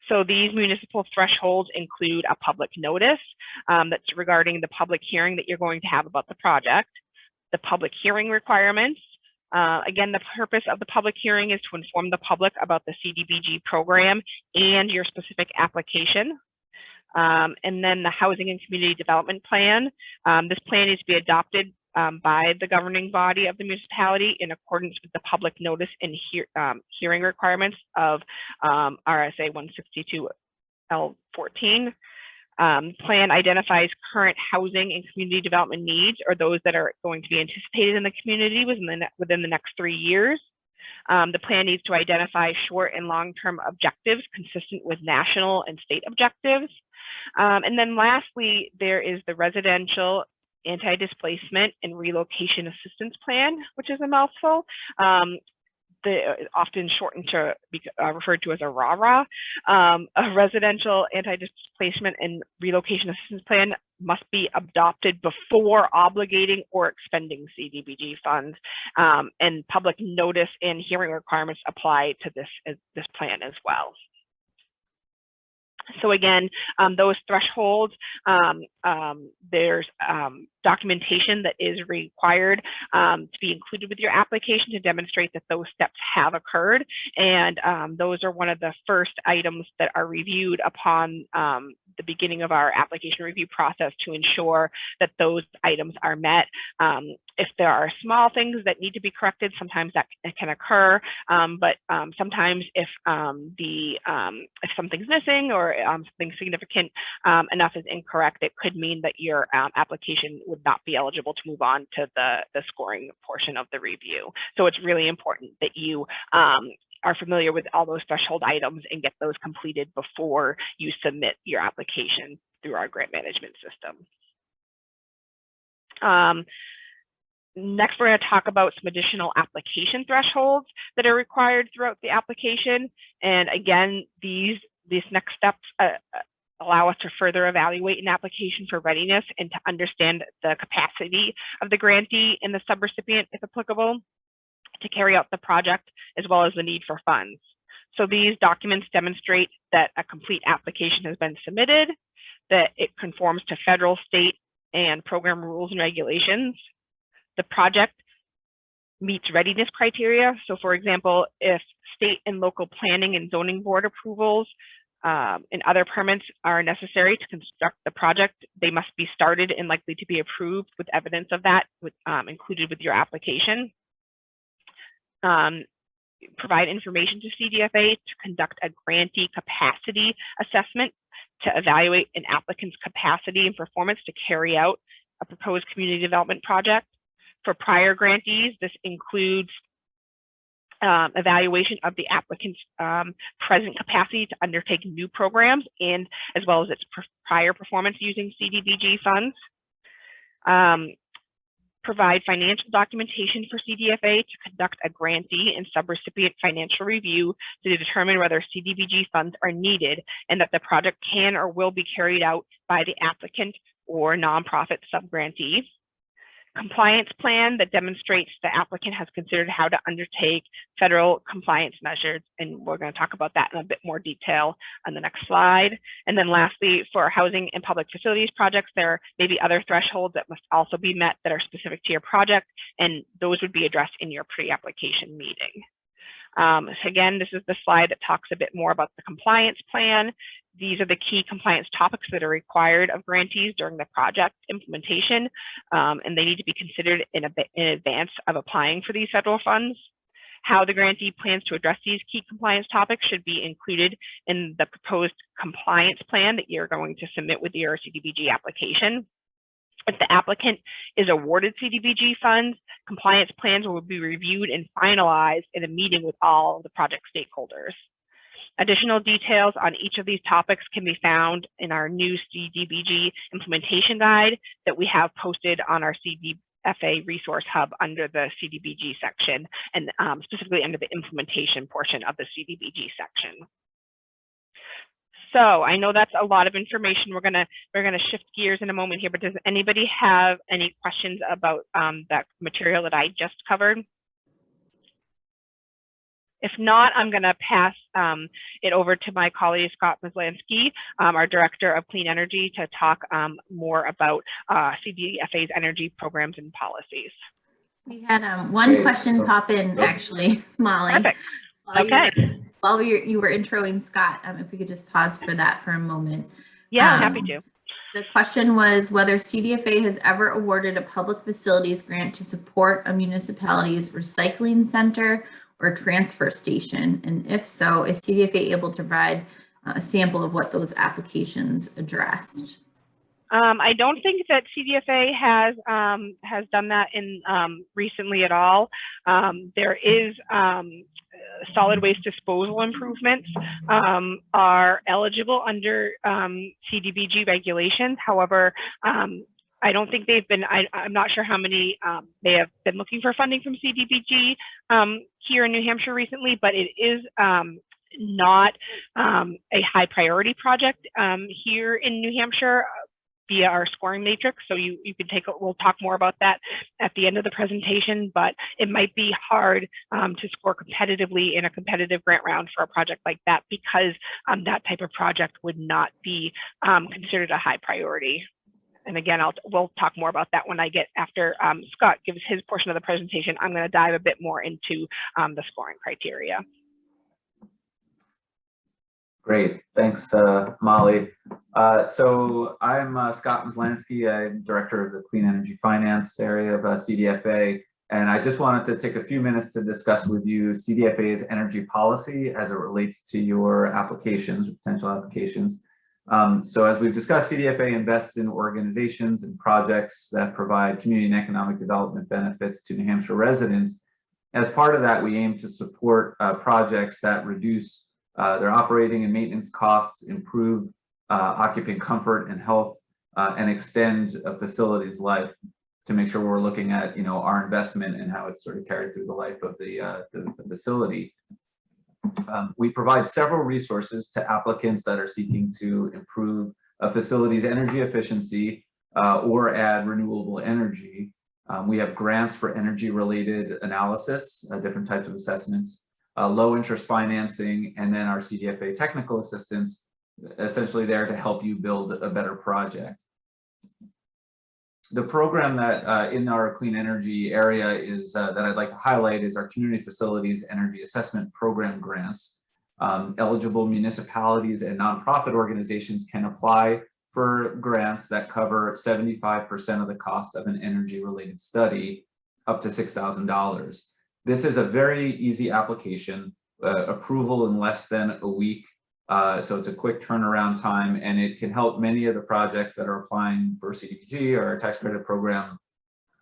So these municipal thresholds include a public notice that's regarding the public hearing that you're going to have about the project, the public hearing requirements. Again, the purpose of the public hearing is to inform the public about the CDBG program and your specific application. And then the Housing and Community Development Plan. This plan needs to be adopted by the governing body of the municipality in accordance with the public notice and hearing requirements of RSA 162 L14. Plan identifies current housing and community development needs, or those that are going to be anticipated in the community within the next 3 years. The plan needs to identify short and long-term objectives consistent with national and state objectives. And then lastly, there is the Residential Anti-Displacement and Relocation Assistance Plan, which is a mouthful. Often shortened to be referred to as a RARA. A Residential Anti-Displacement and Relocation Assistance Plan must be adopted before obligating or expending CDBG funds, and public notice and hearing requirements apply to this plan as well. So again, those thresholds, there's documentation that is required to be included with your application to demonstrate that those steps have occurred. And those are one of the first items that are reviewed upon the beginning of our application review process to ensure that those items are met. If there are small things that need to be corrected, sometimes that can occur. But sometimes if something's missing or something significant enough is incorrect, it could mean that your application would not be eligible to move on to the scoring portion of the review. So it's really important that you are familiar with all those threshold items and get those completed before you submit your application through our grant management system. Next, we're going to talk about some additional application thresholds that are required throughout the application. And again, these next steps allow us to further evaluate an application for readiness and to understand the capacity of the grantee and the subrecipient, if applicable, to carry out the project, as well as the need for funds. So these documents demonstrate that a complete application has been submitted, that it conforms to federal, state, and program rules and regulations. The project meets readiness criteria. So for example, if state and local planning and zoning board approvals and other permits are necessary to construct the project, they must be started and likely to be approved with evidence of that included with your application. Provide information to CDFA to conduct a grantee capacity assessment to evaluate an applicant's capacity and performance to carry out a proposed community development project. For prior grantees, this includes evaluation of the applicant's present capacity to undertake new programs, and as well as its prior performance using CDBG funds. Provide financial documentation for CDFA to conduct a grantee and subrecipient financial review to determine whether CDBG funds are needed and that the project can or will be carried out by the applicant or nonprofit subgrantee. Compliance plan that demonstrates the applicant has considered how to undertake federal compliance measures, and we're going to talk about that in a bit more detail on the next slide. And then lastly, for housing and public facilities projects, there may be other thresholds that must also be met that are specific to your project, and those would be addressed in your pre-application meeting. So again, this is the slide that talks a bit more about the compliance plan. These are the key compliance topics that are required of grantees during the project implementation, and they need to be considered in advance of applying for these federal funds. How the grantee plans to address these key compliance topics should be included in the proposed compliance plan that you're going to submit with your CDBG application. If the applicant is awarded CDBG funds, compliance plans will be reviewed and finalized in a meeting with all of the project stakeholders. Additional details on each of these topics can be found in our new CDBG implementation guide that we have posted on our CDFA resource hub under the CDBG section, and specifically under the implementation portion of the CDBG section. So I know that's a lot of information. We're gonna shift gears in a moment here, but does anybody have any questions about that material that I just covered? If not, I'm gonna pass it over to my colleague, Scott Maslansky, our Director of Clean Energy, to talk more about CDFA's energy programs and policies. We had one question pop in, actually, Molly. Perfect. While you were introing Scott, if we could just pause for that for a moment. Yeah, happy to. The question was whether CDFA has ever awarded a public facilities grant to support a municipality's recycling center or transfer station, and if so, is CDFA able to provide a sample of what those applications addressed? I don't think that CDFA has done that in recently at all. There is solid waste disposal improvements are eligible under CDBG regulations. However, I don't think they've been, I'm not sure how many they have been looking for funding from CDBG here in New Hampshire recently, but it is not a high priority project here in New Hampshire via our scoring matrix. So you can we'll talk more about that at the end of the presentation, but it might be hard to score competitively in a competitive grant round for a project like that, because that type of project would not be considered a high priority. And again, we'll talk more about that when I get after Scott gives his portion of the presentation. I'm going to dive a bit more into the scoring criteria. Great, thanks, Molly. So I'm Scott Maslansky. I'm Director of the Clean Energy Finance area of CDFA, and I just wanted to take a few minutes to discuss with you CDFA's energy policy as it relates to your applications, or potential applications. So as we've discussed, CDFA invests in organizations and projects that provide community and economic development benefits to New Hampshire residents. As part of that, we aim to support projects that reduce their operating and maintenance costs, improve occupant comfort and health, and extend a facility's life, to make sure we're looking at our investment and how it's sort of carried through the life of the facility. We provide several resources to applicants that are seeking to improve a facility's energy efficiency or add renewable energy. We have grants for energy-related analysis, different types of assessments, low interest financing, and then our CDFA technical assistance, essentially there to help you build a better project. The program that in our clean energy area is that I'd like to highlight is our Community Facilities Energy Assessment Program grants. Eligible municipalities and nonprofit organizations can apply for grants that cover 75% of the cost of an energy-related study, up to $6,000. This is a very easy application, approval in less than a week. So it's a quick turnaround time, and it can help many of the projects that are applying for CDBG or our tax credit program,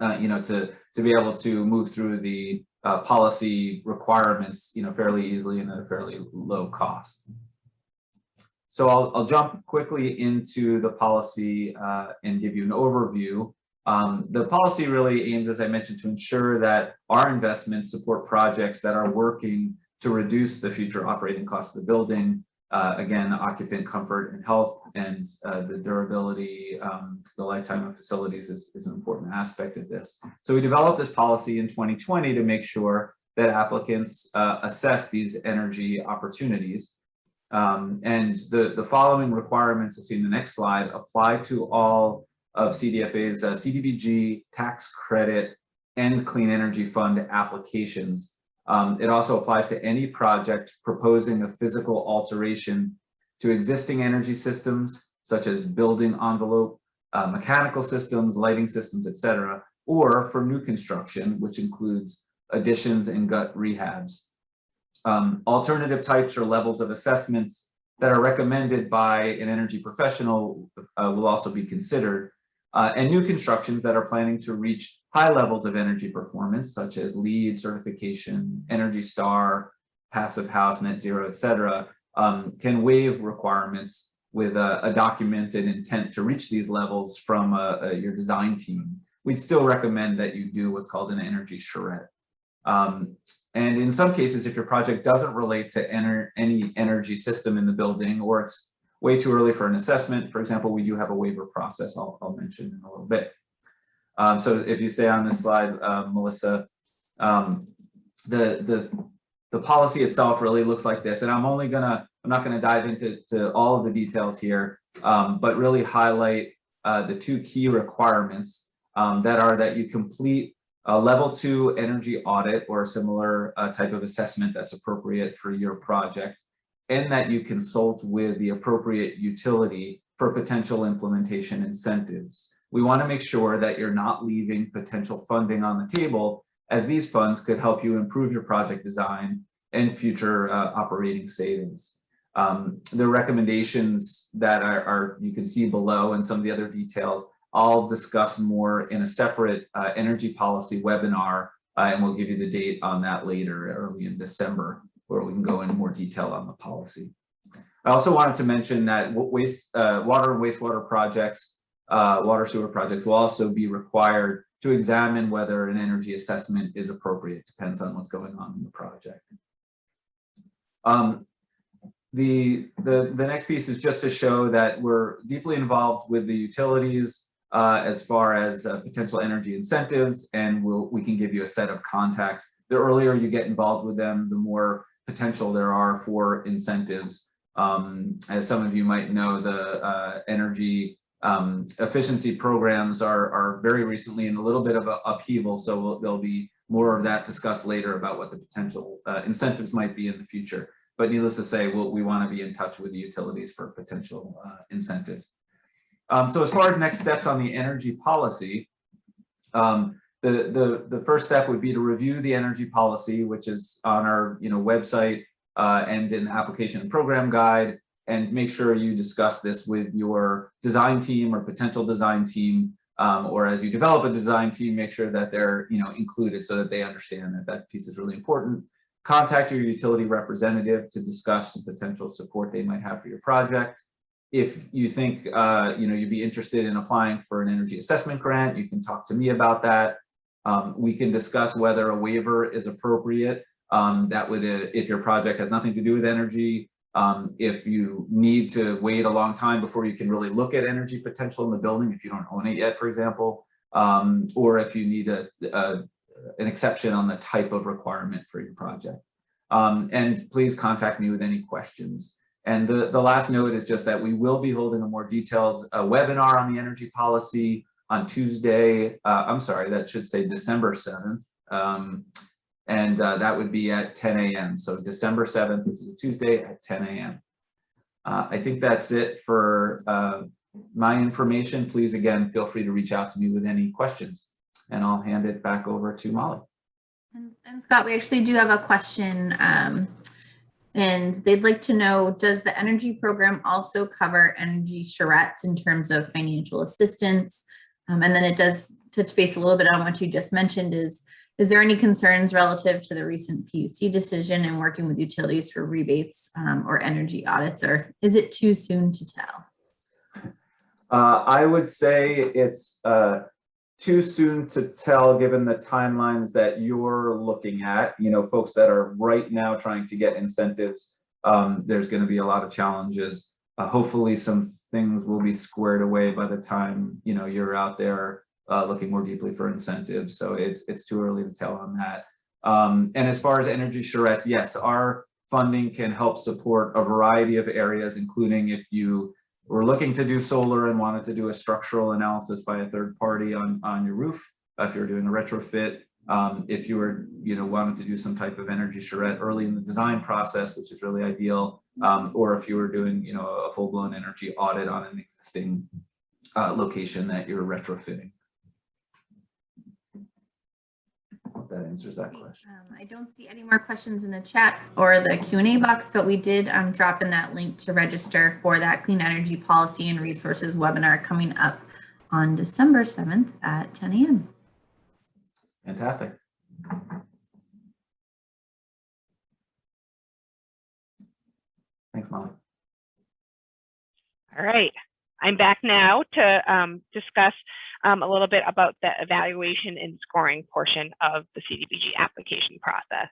to be able to move through the policy requirements, fairly easily and at a fairly low cost. So I'll jump quickly into the policy and give you an overview. The policy really aims, as I mentioned, to ensure that our investments support projects that are working to reduce the future operating cost of the building. Again, occupant comfort and health, and the durability, the lifetime of facilities is an important aspect of this. So we developed this policy in 2020 to make sure that applicants assess these energy opportunities. And the following requirements, you'll see in the next slide, apply to all of CDFA's CDBG, tax credit, and clean energy fund applications. It also applies to any project proposing a physical alteration to existing energy systems, such as building envelope, mechanical systems, lighting systems, etc., or for new construction, which includes additions and gut rehabs. Alternative types or levels of assessments that are recommended by an energy professional will also be considered. And new constructions that are planning to reach high levels of energy performance, such as LEED certification, Energy Star, Passive House, Net Zero, etc., can waive requirements with a documented intent to reach these levels from your design team. We'd still recommend that you do what's called an energy charrette. And in some cases, if your project doesn't relate to any energy system in the building, or it's way too early for an assessment, for example, we do have a waiver process I'll mention in a little bit. So if you stay on this slide, Melissa, the policy itself really looks like this, and I'm not gonna dive into all of the details here, but really highlight the two key requirements that you complete a level 2 energy audit or a similar type of assessment that's appropriate for your project, and that you consult with the appropriate utility for potential implementation incentives. We want to make sure that you're not leaving potential funding on the table, as these funds could help you improve your project design and future operating savings. The recommendations that you can see below, and some of the other details, I'll discuss more in a separate energy policy webinar, and we'll give you the date on that later, early in December, where we can go into more detail on the policy. I also wanted to mention that water and wastewater projects, water sewer projects will also be required to examine whether an energy assessment is appropriate. Depends on what's going on in the project. The next piece is just to show that we're deeply involved with the utilities as far as potential energy incentives, and we can give you a set of contacts. The earlier you get involved with them, the more potential there are for incentives. As some of you might know, the energy efficiency programs are very recently in a little bit of an upheaval, so there'll be more of that discussed later about what the potential incentives might be in the future. But needless to say, we want to be in touch with the utilities for potential incentives. So as far as next steps on the energy policy, the first step would be to review the energy policy, which is on our website and in the application and program guide, and make sure you discuss this with your design team or potential design team, or as you develop a design team, make sure that they're included so that they understand that that piece is really important. Contact your utility representative to discuss the potential support they might have for your project. If you think you'd be interested in applying for an energy assessment grant, you can talk to me about that. We can discuss whether a waiver is appropriate That would, if your project has nothing to do with energy, if you need to wait a long time before you can really look at energy potential in the building, if you don't own it yet, for example, or if you need an exception on the type of requirement for your project. And please contact me with any questions. And the last note is just that we will be holding a more detailed webinar on the energy policy on Tuesday. I'm sorry, that should say December 7th. And that would be at 10 a.m. So December 7th, which is a Tuesday at 10 a.m. I think that's it for my information. Please, again, feel free to reach out to me with any questions, and I'll hand it back over to Molly. And Scott, we actually do have a question, and they'd like to know, does the energy program also cover energy charrettes in terms of financial assistance? And then it does touch base a little bit on what you just mentioned. Is there any concerns relative to the recent PUC decision and working with utilities for rebates or energy audits, or is it too soon to tell? I would say it's too soon to tell, given the timelines that you're looking at. You know, folks that are right now trying to get incentives, there's going to be a lot of challenges. Hopefully some things will be squared away by the time, you know, you're out there looking more deeply for incentives. So it's too early to tell on that. And as far as energy charrettes, yes, our funding can help support a variety of areas, including if you were looking to do solar and wanted to do a structural analysis by a third party on your roof, if you're doing a retrofit, if you were, you know, wanted to do some type of energy charrette early in the design process, which is really ideal, or if you were doing, you know, a full-blown energy audit on an existing location that you're retrofitting. I hope that answers that question. I don't see any more questions in the chat or the Q&A box, but we did drop in that link to register for that Clean Energy Policy and Resources webinar coming up on December 7th at 10 a.m. Fantastic. Thanks, Molly. All right, I'm back now to discuss a little bit about the evaluation and scoring portion of the CDBG application process.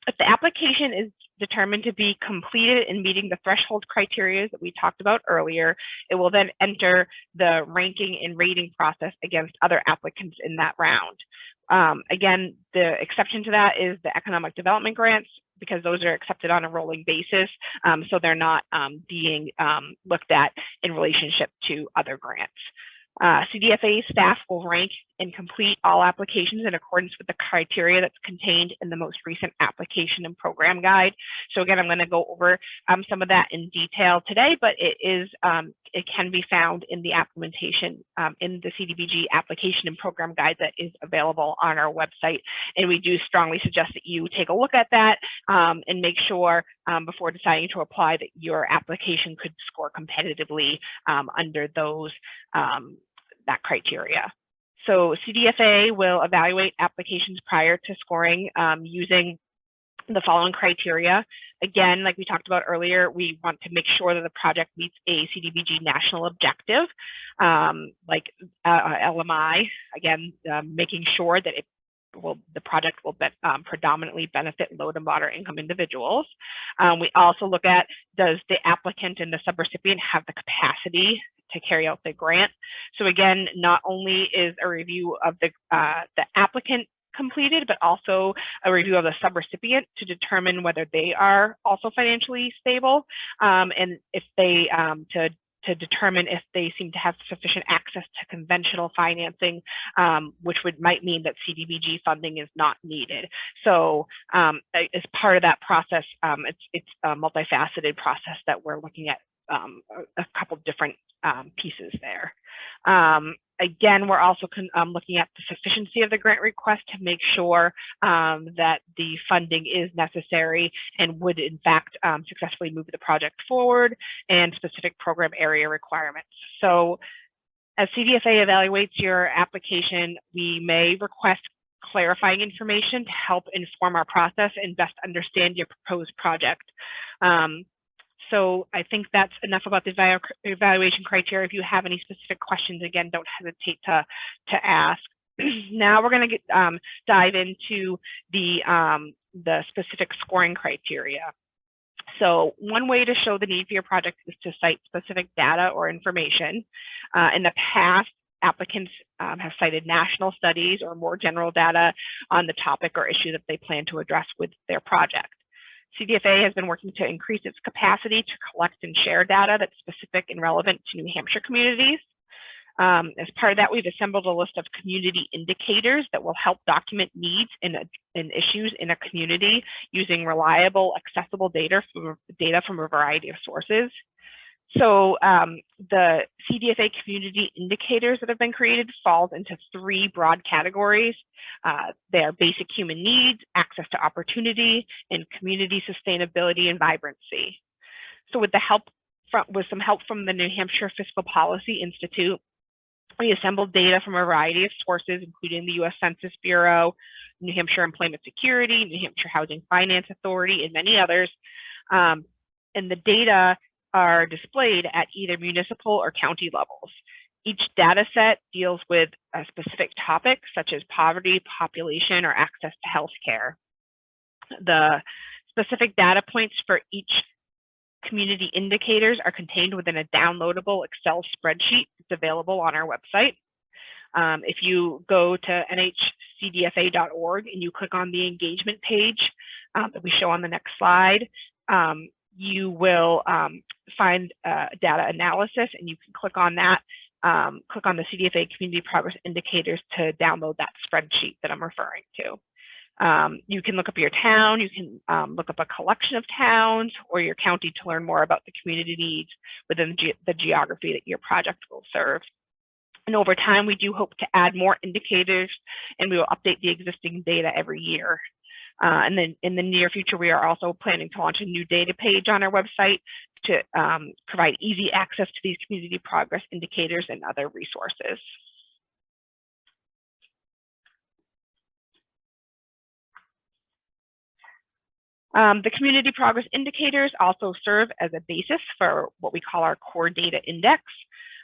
If the application is determined to be completed and meeting the threshold criteria that we talked about earlier, it will then enter the ranking and rating process against other applicants in that round. Again, the exception to that is the economic development grants, because those are accepted on a rolling basis. So they're not being looked at in relationship to other grants. CDFA staff will rank and complete all applications in accordance with the criteria that's contained in the most recent application and program guide. So again, I'm going to go over some of that in detail today, but it can be found in the implementation in the CDBG application and program guide that is available on our website. And we do strongly suggest that you take a look at that and make sure before deciding to apply that your application could score competitively under those that criteria. So CDFA will evaluate applications prior to scoring using the following criteria. Again, like we talked about earlier, we want to make sure that the project meets a CDBG national objective, like LMI, again, making sure that the project will predominantly benefit low to moderate income individuals. We also look at, does the applicant and the subrecipient have the capacity to carry out the grant? So again, not only is a review of the applicant completed, but also a review of the subrecipient to determine whether they are also financially stable, and if they to determine if they seem to have sufficient access to conventional financing, which might mean that CDBG funding is not needed. So as part of that process, it's a multifaceted process that we're looking at a couple different pieces there. Again, we're also looking at the sufficiency of the grant request to make sure that the funding is necessary and would in fact successfully move the project forward, and specific program area requirements. So as CDFA evaluates your application, we may request clarifying information to help inform our process and best understand your proposed project. So I think that's enough about the evaluation criteria. If you have any specific questions, again, don't hesitate to ask. Now we're going to dive into the the specific scoring criteria. So one way to show the need for your project is to cite specific data or information. In the past, applicants have cited national studies or more general data on the topic or issue that they plan to address with their project. CDFA has been working to increase its capacity to collect and share data that's specific and relevant to New Hampshire communities. As part of that, we've assembled a list of community indicators that will help document needs and issues in a community using reliable, accessible data from a variety of sources. So the CDFA community indicators that have been created falls into 3 broad categories. They are basic human needs, access to opportunity, and community sustainability and vibrancy. So with some help from the New Hampshire Fiscal Policy Institute, we assembled data from a variety of sources, including the U.S. Census Bureau, New Hampshire Employment Security, New Hampshire Housing Finance Authority, and many others. And the data are displayed at either municipal or county levels. Each data set deals with a specific topic, such as poverty, population, or access to health care. The specific data points for each community indicators are contained within a downloadable Excel spreadsheet that's available on our website. If you go to nhcdfa.org and you click on the engagement page that we show on the next slide, you will find data analysis, and you can click on that, click on the CDFA Community Progress Indicators to download that spreadsheet that I'm referring to. You can look up your town, you can look up a collection of towns or your county to learn more about the community needs within the geography that your project will serve. And over time, we do hope to add more indicators, and we will update the existing data every year. And then in the near future, we are also planning to launch a new data page on our website to provide easy access to these community progress indicators and other resources. The community progress indicators also serve as a basis for what we call our core data index,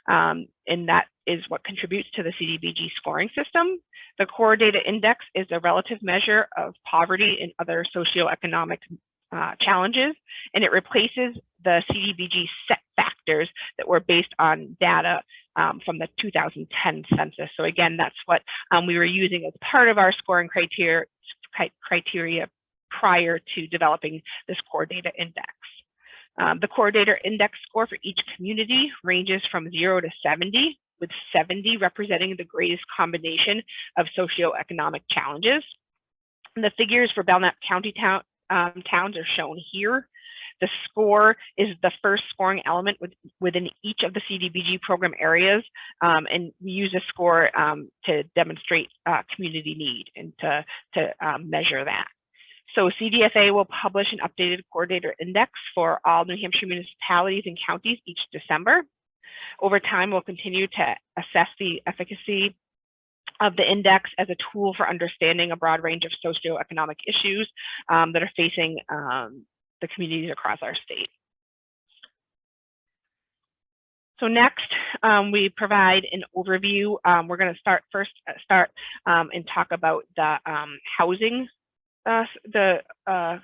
and that is what contributes to the CDBG scoring system. The core data index is a relative measure of poverty and other socioeconomic challenges, and it replaces the CDBG set factors that were based on data from the 2010 census. So again, that's what we were using as part of our scoring criteria prior to developing this core data index. The core data index score for each community ranges from 0 to 70, with 70 representing the greatest combination of socioeconomic challenges. And the figures for Belknap County towns are shown here. The score is the first scoring element within each of the CDBG program areas, and we use a score to demonstrate community need and to measure that. So CDFA will publish an updated core data index for all New Hampshire municipalities and counties each December. Over time, we'll continue to assess the efficacy of the index as a tool for understanding a broad range of socioeconomic issues that are facing the communities across our state. So next, we provide an overview. We're going to start and talk about the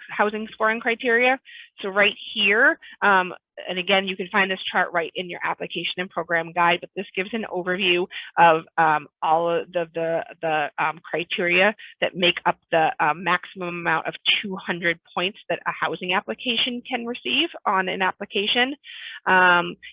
housing scoring criteria. So right here, and again, you can find this chart right in your application and program guide, but this gives an overview of all of the criteria that make up the maximum amount of 200 points that a housing application can receive on an application.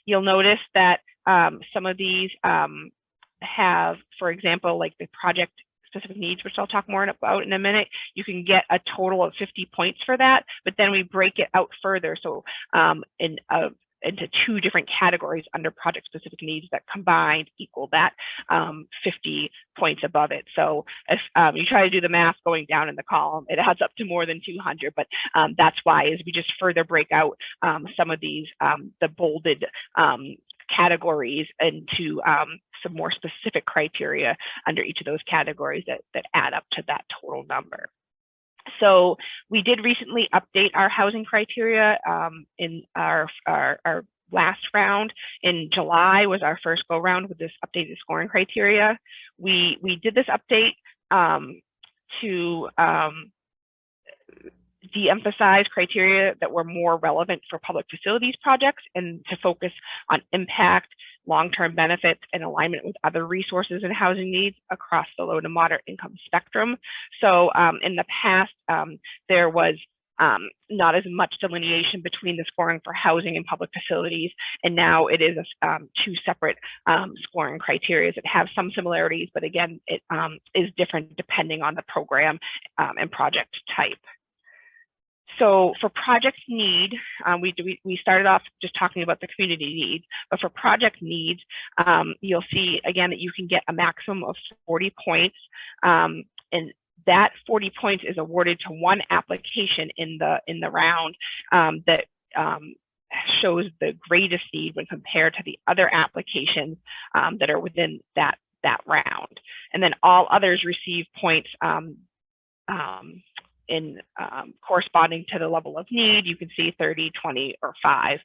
You'll notice that some of these have, for example, like the project specific needs, which I'll talk more about in a minute, you can get a total of 50 points for that, but then we break it out further. So into 2 different categories under project specific needs that combined equal that 50 points above it. So if you try to do the math going down in the column, it adds up to more than 200, but that's why is we just further break out some of these, the bolded categories into some more specific criteria under each of those categories that add up to that total number. So we did recently update our housing criteria in our last round. In July was our first go round with this updated scoring criteria. We did this update to de-emphasize criteria that were more relevant for public facilities projects and to focus on impact, long-term benefits, and alignment with other resources and housing needs across the low to moderate income spectrum. So in the past, there was not as much delineation between the scoring for housing and public facilities, and now it is two separate scoring criteria that have some similarities, but again, it is different depending on the program and project type. So for project need, we started off just talking about the community needs, but for project needs, you'll see again that you can get a maximum of 40 points, and that 40 points is awarded to one application in the round that shows the greatest need when compared to the other applications that are within that round, and then all others receive points in corresponding to the level of need. You can see 30, 20, or 5.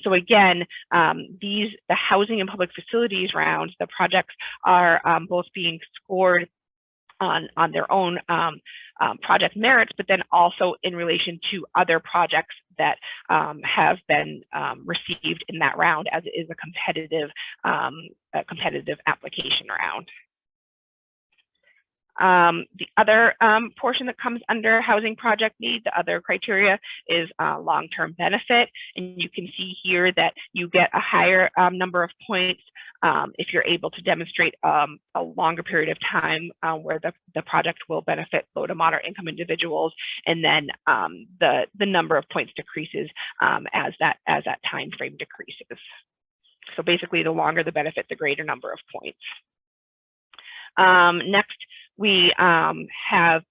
So again, the housing and public facilities rounds, the projects are both being scored on their own project merits, but then also in relation to other projects that have been received in that round, as it is a competitive application round. The other portion that comes under housing project need, the other criteria, is long-term benefit. And you can see here that you get a higher number of points if you're able to demonstrate a longer period of time where the project will benefit low to moderate income individuals. And then the number of points decreases as that time frame decreases. So basically, the longer the benefit, the greater number of points. Next, we have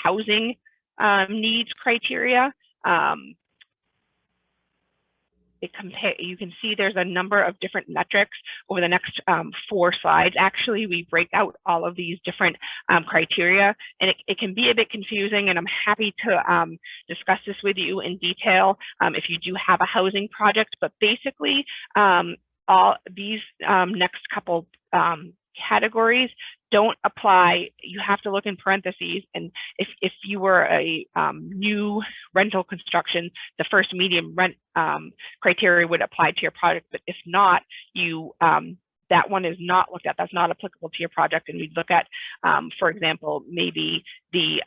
housing needs criteria. You can see there's a number of different metrics over the next 4 slides. Actually, we break out all of these different criteria, and it can be a bit confusing, and I'm happy to discuss this with you in detail if you do have a housing project. But basically, all these next couple categories don't apply. You have to look in parentheses, and if you were a new rental construction, the first medium rent criteria would apply to your project. But if not, you that one is not looked at. That's not applicable to your project, and we'd look at, for example, maybe the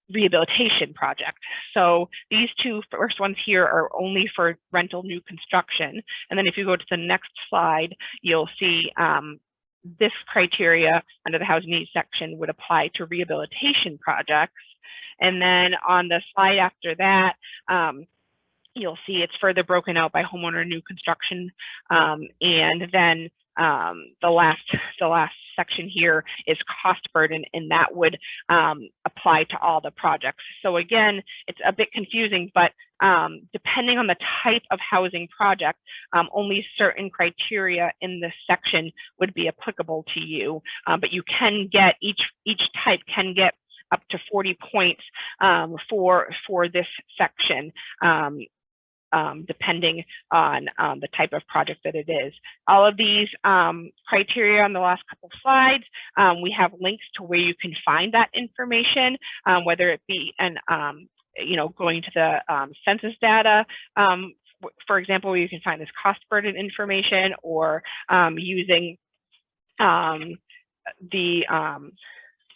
rehabilitation project. So these two first ones here are only for rental new construction. And then if you go to the next slide, you'll see this criteria under the housing needs section would apply to rehabilitation projects. And then on the slide after that, you'll see it's further broken out by homeowner new construction. And then the last section here is cost burden, and that would apply to all the projects. So again, it's a bit confusing, but depending on the type of housing project, only certain criteria in this section would be applicable to you. But you can get, each type can get up to 40 points for this section. Depending on the type of project that it is. All of these criteria on the last couple of slides, we have links to where you can find that information, whether it be going to the census data, for example, where you can find this cost burden information, or using the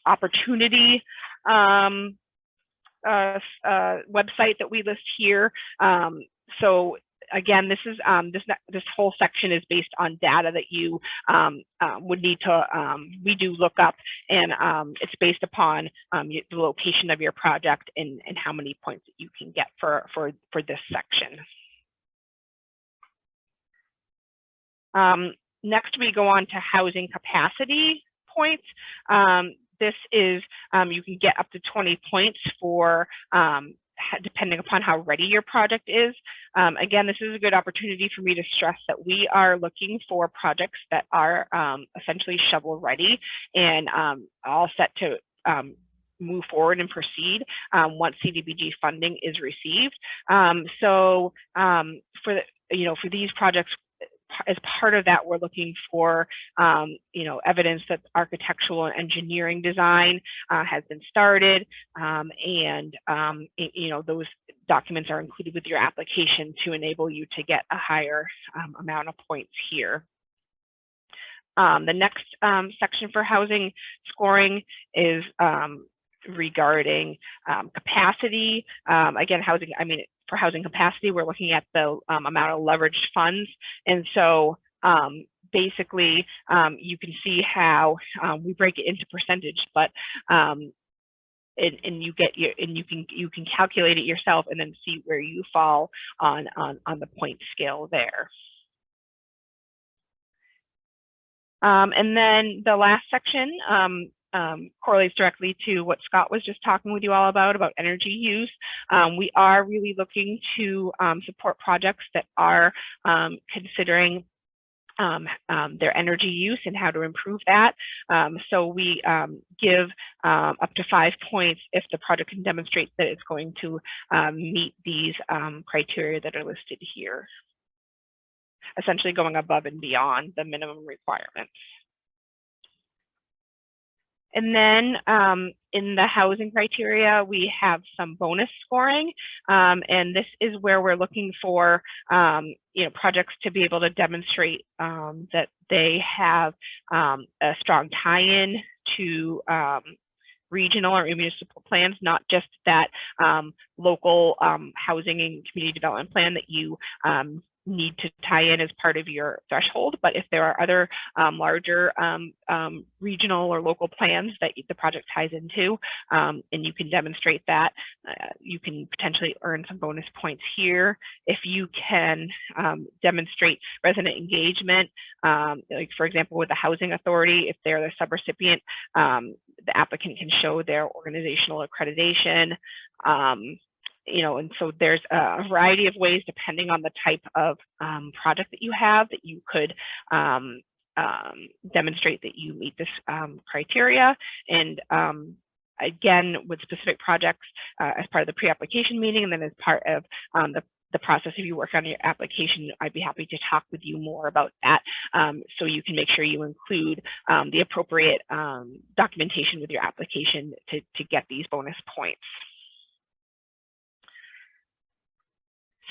opportunity website that we list here. So again, this is this whole section is based on data that you would need to we do look up, and it's based upon the location of your project and how many points that you can get for this section. Next, we go on to housing capacity points. This is, you can get up to 20 points for, depending upon how ready your project is. Again, this is a good opportunity for me to stress that we are looking for projects that are essentially shovel ready and all set to move forward and proceed once CDBG funding is received. So for these projects, as part of that, we're looking for, evidence that architectural and engineering design has been started, and those documents are included with your application to enable you to get a higher amount of points here. The next section for housing scoring is regarding capacity. Again, for housing capacity, we're looking at the amount of leveraged funds. And so basically, you can see how we break it into percentage, but and you can calculate it yourself and then see where you fall on the point scale there. And then the last section correlates directly to what Scott was just talking with you all about energy use. We are really looking to support projects that are considering their energy use and how to improve that. So we give up to 5 points if the project can demonstrate that it's going to meet these criteria that are listed here, essentially going above and beyond the minimum requirements. And then in the housing criteria, we have some bonus scoring, and this is where we're looking for projects to be able to demonstrate that they have a strong tie-in to regional or municipal plans, not just that local housing and community development plan that you need to tie in as part of your threshold, but if there are other larger regional or local plans that the project ties into, and you can demonstrate that, you can potentially earn some bonus points here. If you can demonstrate resident engagement, like for example with the housing authority, if they're the subrecipient, the applicant can show their organizational accreditation. And so there's a variety of ways, depending on the type of project that you have, that you could demonstrate that you meet this criteria. And again, with specific projects as part of the pre-application meeting, and then as part of the process, if you work on your application, I'd be happy to talk with you more about that, so you can make sure you include the appropriate documentation with your application to get these bonus points.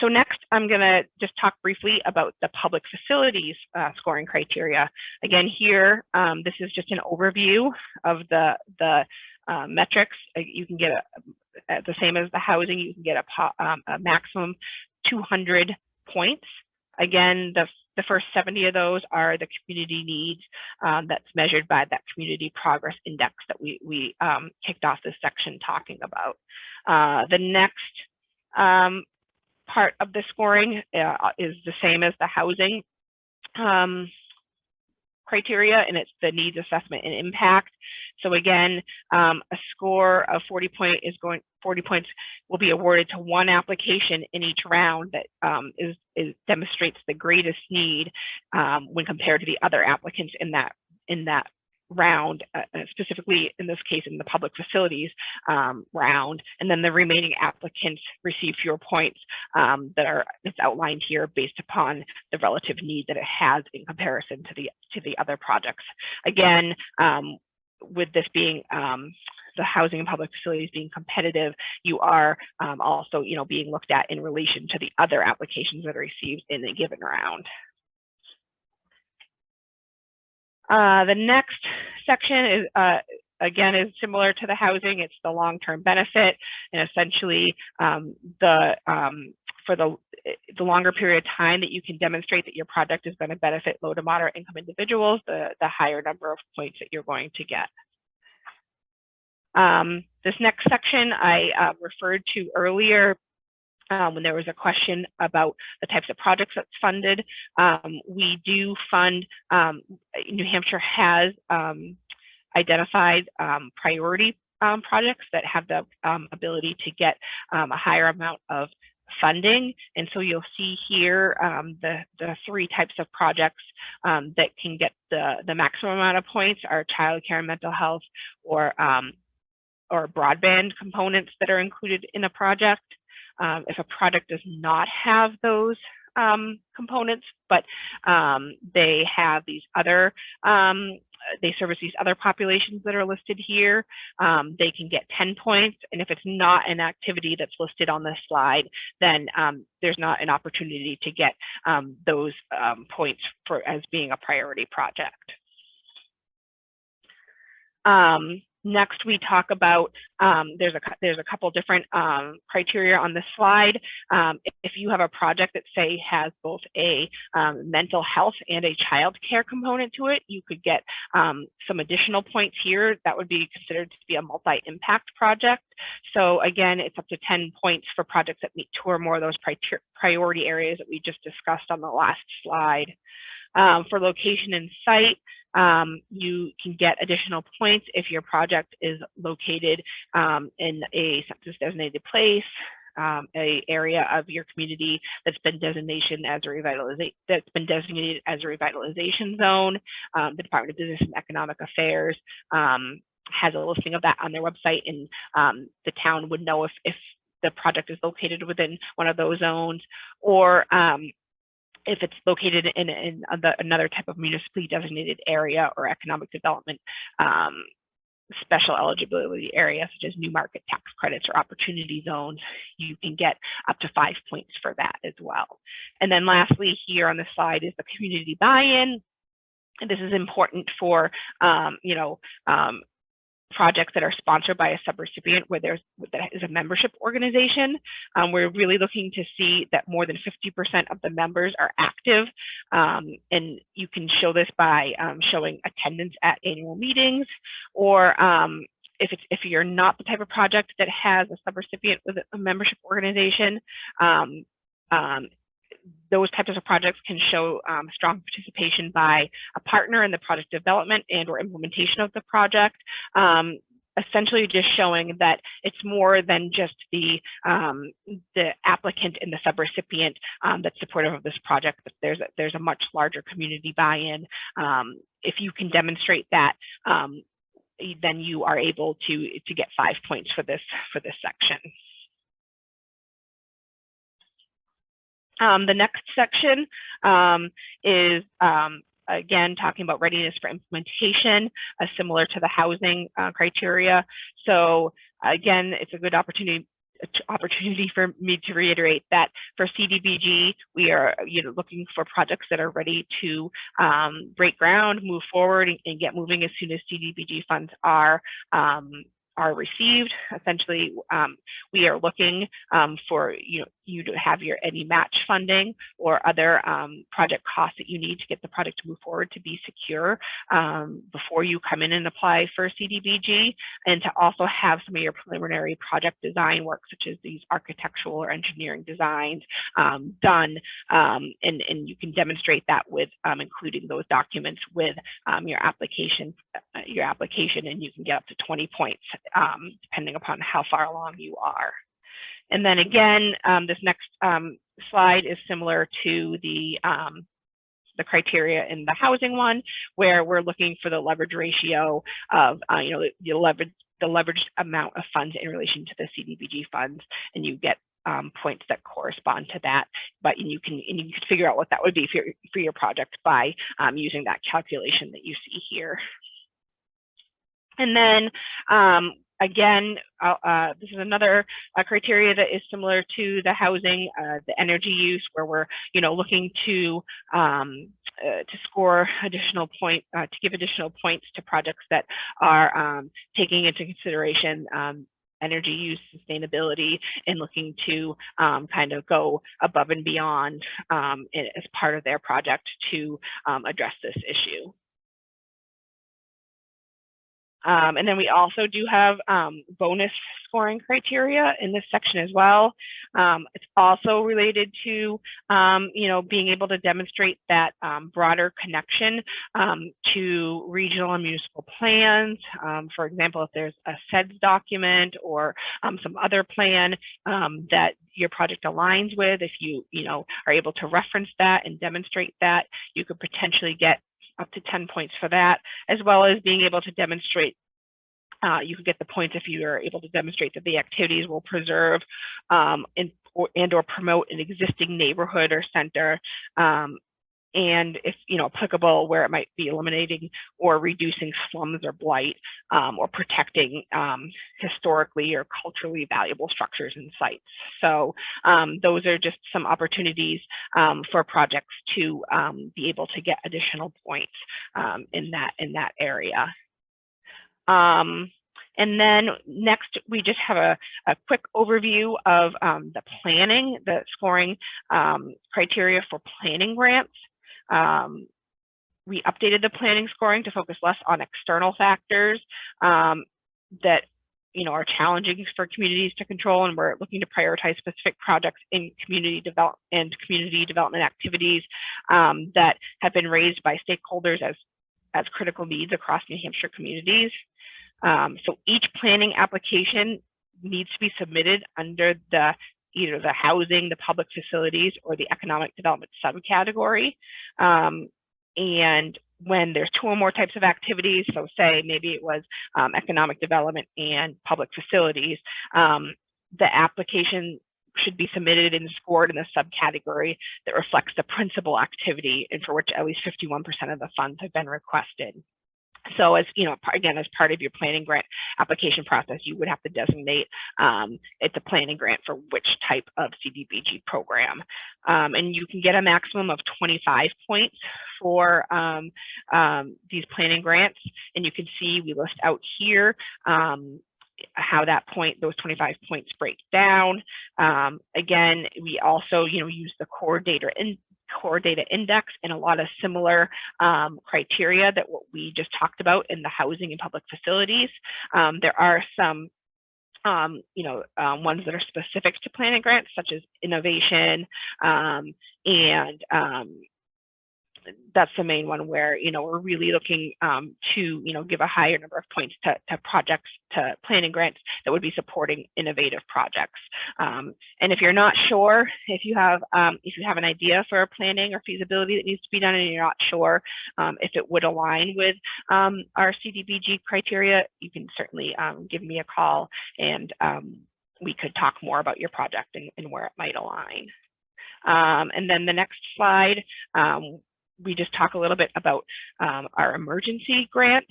So next, I'm going to just talk briefly about the public facilities scoring criteria. Again, here, this is just an overview of the metrics. You can get the same as the housing. You can get a maximum 200 points. Again, the first 70 of those are the community needs that's measured by that community progress index that we kicked off this section talking about. The next part of the scoring is the same as the housing criteria, and it's the needs assessment and impact. So again, a score of 40 points will be awarded to one application in each round that demonstrates the greatest need when compared to the other applicants in that round, specifically in this case in the public facilities round, and then the remaining applicants receive fewer points it's outlined here based upon the relative need that it has in comparison to the other projects. Again, with this being the housing and public facilities being competitive, you are also being looked at in relation to the other applications that are received in a given round. The next section is, again, is similar to the housing. It's the long-term benefit, and essentially for the longer period of time that you can demonstrate that your project is going to benefit low to moderate income individuals, the higher number of points that you're going to get. This next section I referred to earlier. When there was a question about the types of projects that's funded, we do fund, New Hampshire has identified priority projects that have the ability to get a higher amount of funding. And so you'll see here the three types of projects that can get the maximum amount of points are childcare and mental health, or broadband components that are included in a project. If a project does not have those components, but they have these other, they service these other populations that are listed here. They can get 10 points, and if it's not an activity that's listed on this slide, then there's not an opportunity to get those points for as being a priority project. Next, we talk about, there's a couple different criteria on this slide. If you have a project that, say, has both a mental health and a child care component to it, you could get some additional points here. That would be considered to be a multi-impact project. So again, it's up to 10 points for projects that meet 2 or more of those priority areas that we just discussed on the last slide. For location and site, you can get additional points if your project is located in a census designated place, a area of your community that's been designated as a revitalization zone. The Department of Business and Economic Affairs has a listing of that on their website, and the town would know if the project is located within one of those zones, or if it's located in another type of municipally designated area or economic development special eligibility area, such as new market tax credits or opportunity zones, you can get up to 5 points for that as well. And then lastly, here on the slide is the community buy-in. And this is important for, projects that are sponsored by a subrecipient where that is a membership organization. We're really looking to see that more than 50% of the members are active. And you can show this by showing attendance at annual meetings, or if you're not the type of project that has a subrecipient with a membership organization, those types of projects can show strong participation by a partner in the project development and or implementation of the project. Essentially just showing that it's more than just the applicant and the subrecipient that's supportive of this project, but there's a much larger community buy-in. If you can demonstrate that, then you are able to get 5 points for this section. The next section is, again, talking about readiness for implementation, similar to the housing criteria. So again, it's a good opportunity for me to reiterate that for CDBG, we are looking for projects that are ready to break ground, move forward, and get moving as soon as CDBG funds are received. Essentially, we are looking for you to have any match funding or other project costs that you need to get the project to move forward to be secure before you come in and apply for CDBG, and to also have some of your preliminary project design work, such as these architectural or engineering designs done, and you can demonstrate that with including those documents with your application, and you can get up to 20 points depending upon how far along you are. And then again, this next slide is similar to the criteria in the housing one, where we're looking for the leverage ratio of the leveraged amount of funds in relation to the CDBG funds, and you get points that correspond to that. But you can figure out what that would be for your project by using that calculation that you see here. And then again, this is another criteria that is similar to the housing, the energy use, where we're looking to score additional points, to give additional points to projects that are taking into consideration energy use, sustainability, and looking to kind of go above and beyond as part of their project to address this issue. And then we also do have bonus scoring criteria in this section as well. It's also related to, being able to demonstrate that broader connection to regional and municipal plans. For example, if there's a SEDS document or some other plan that your project aligns with, if you are able to reference that and demonstrate that, you could potentially get up to 10 points for that, as well as being able to demonstrate You can get the points if you are able to demonstrate that the activities will preserve and or promote an existing neighborhood or center, and if applicable, where it might be eliminating or reducing slums or blight, or protecting historically or culturally valuable structures and sites. So those are just some opportunities for projects to be able to get additional points in that area. And then next, we just have a quick overview of the scoring criteria for planning grants. We updated the planning scoring to focus less on external factors that are challenging for communities to control, and we're looking to prioritize specific projects in community development activities that have been raised by stakeholders as critical needs across New Hampshire communities. So each planning application needs to be submitted under either the housing, the public facilities, or the economic development subcategory. And when there's 2 or more types of activities, so say maybe it was economic development and public facilities, the application should be submitted and scored in the subcategory that reflects the principal activity and for which at least 51% of the funds have been requested. So as again, as part of your planning grant application process, you would have to designate it's a planning grant for which type of CDBG program. And you can get a maximum of 25 points for these planning grants. And you can see we list out here how those 25 points break down. Again, we also use the core data index and a lot of similar criteria that what we just talked about in the housing and public facilities. There are some ones that are specific to planning grants, such as innovation, and that's the main one where we're really looking to give a higher number of points to planning grants that would be supporting innovative projects. And if you're not sure, if you have an idea for a planning or feasibility that needs to be done and you're not sure if it would align with our CDBG criteria, you can certainly give me a call, and we could talk more about your project and where it might align. And then the next slide, we just talk a little bit about our emergency grants.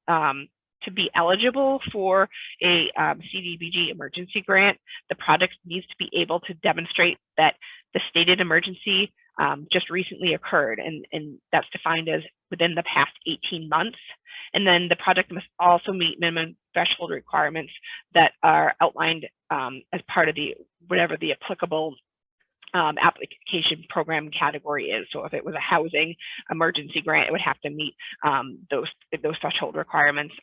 To be eligible for a CDBG emergency grant, the project needs to be able to demonstrate that the stated emergency just recently occurred, and that's defined as within the past 18 months. And then the project must also meet minimum threshold requirements that are outlined as part of whatever the applicable application program category is. So if it was a housing emergency grant, it would have to meet those threshold requirements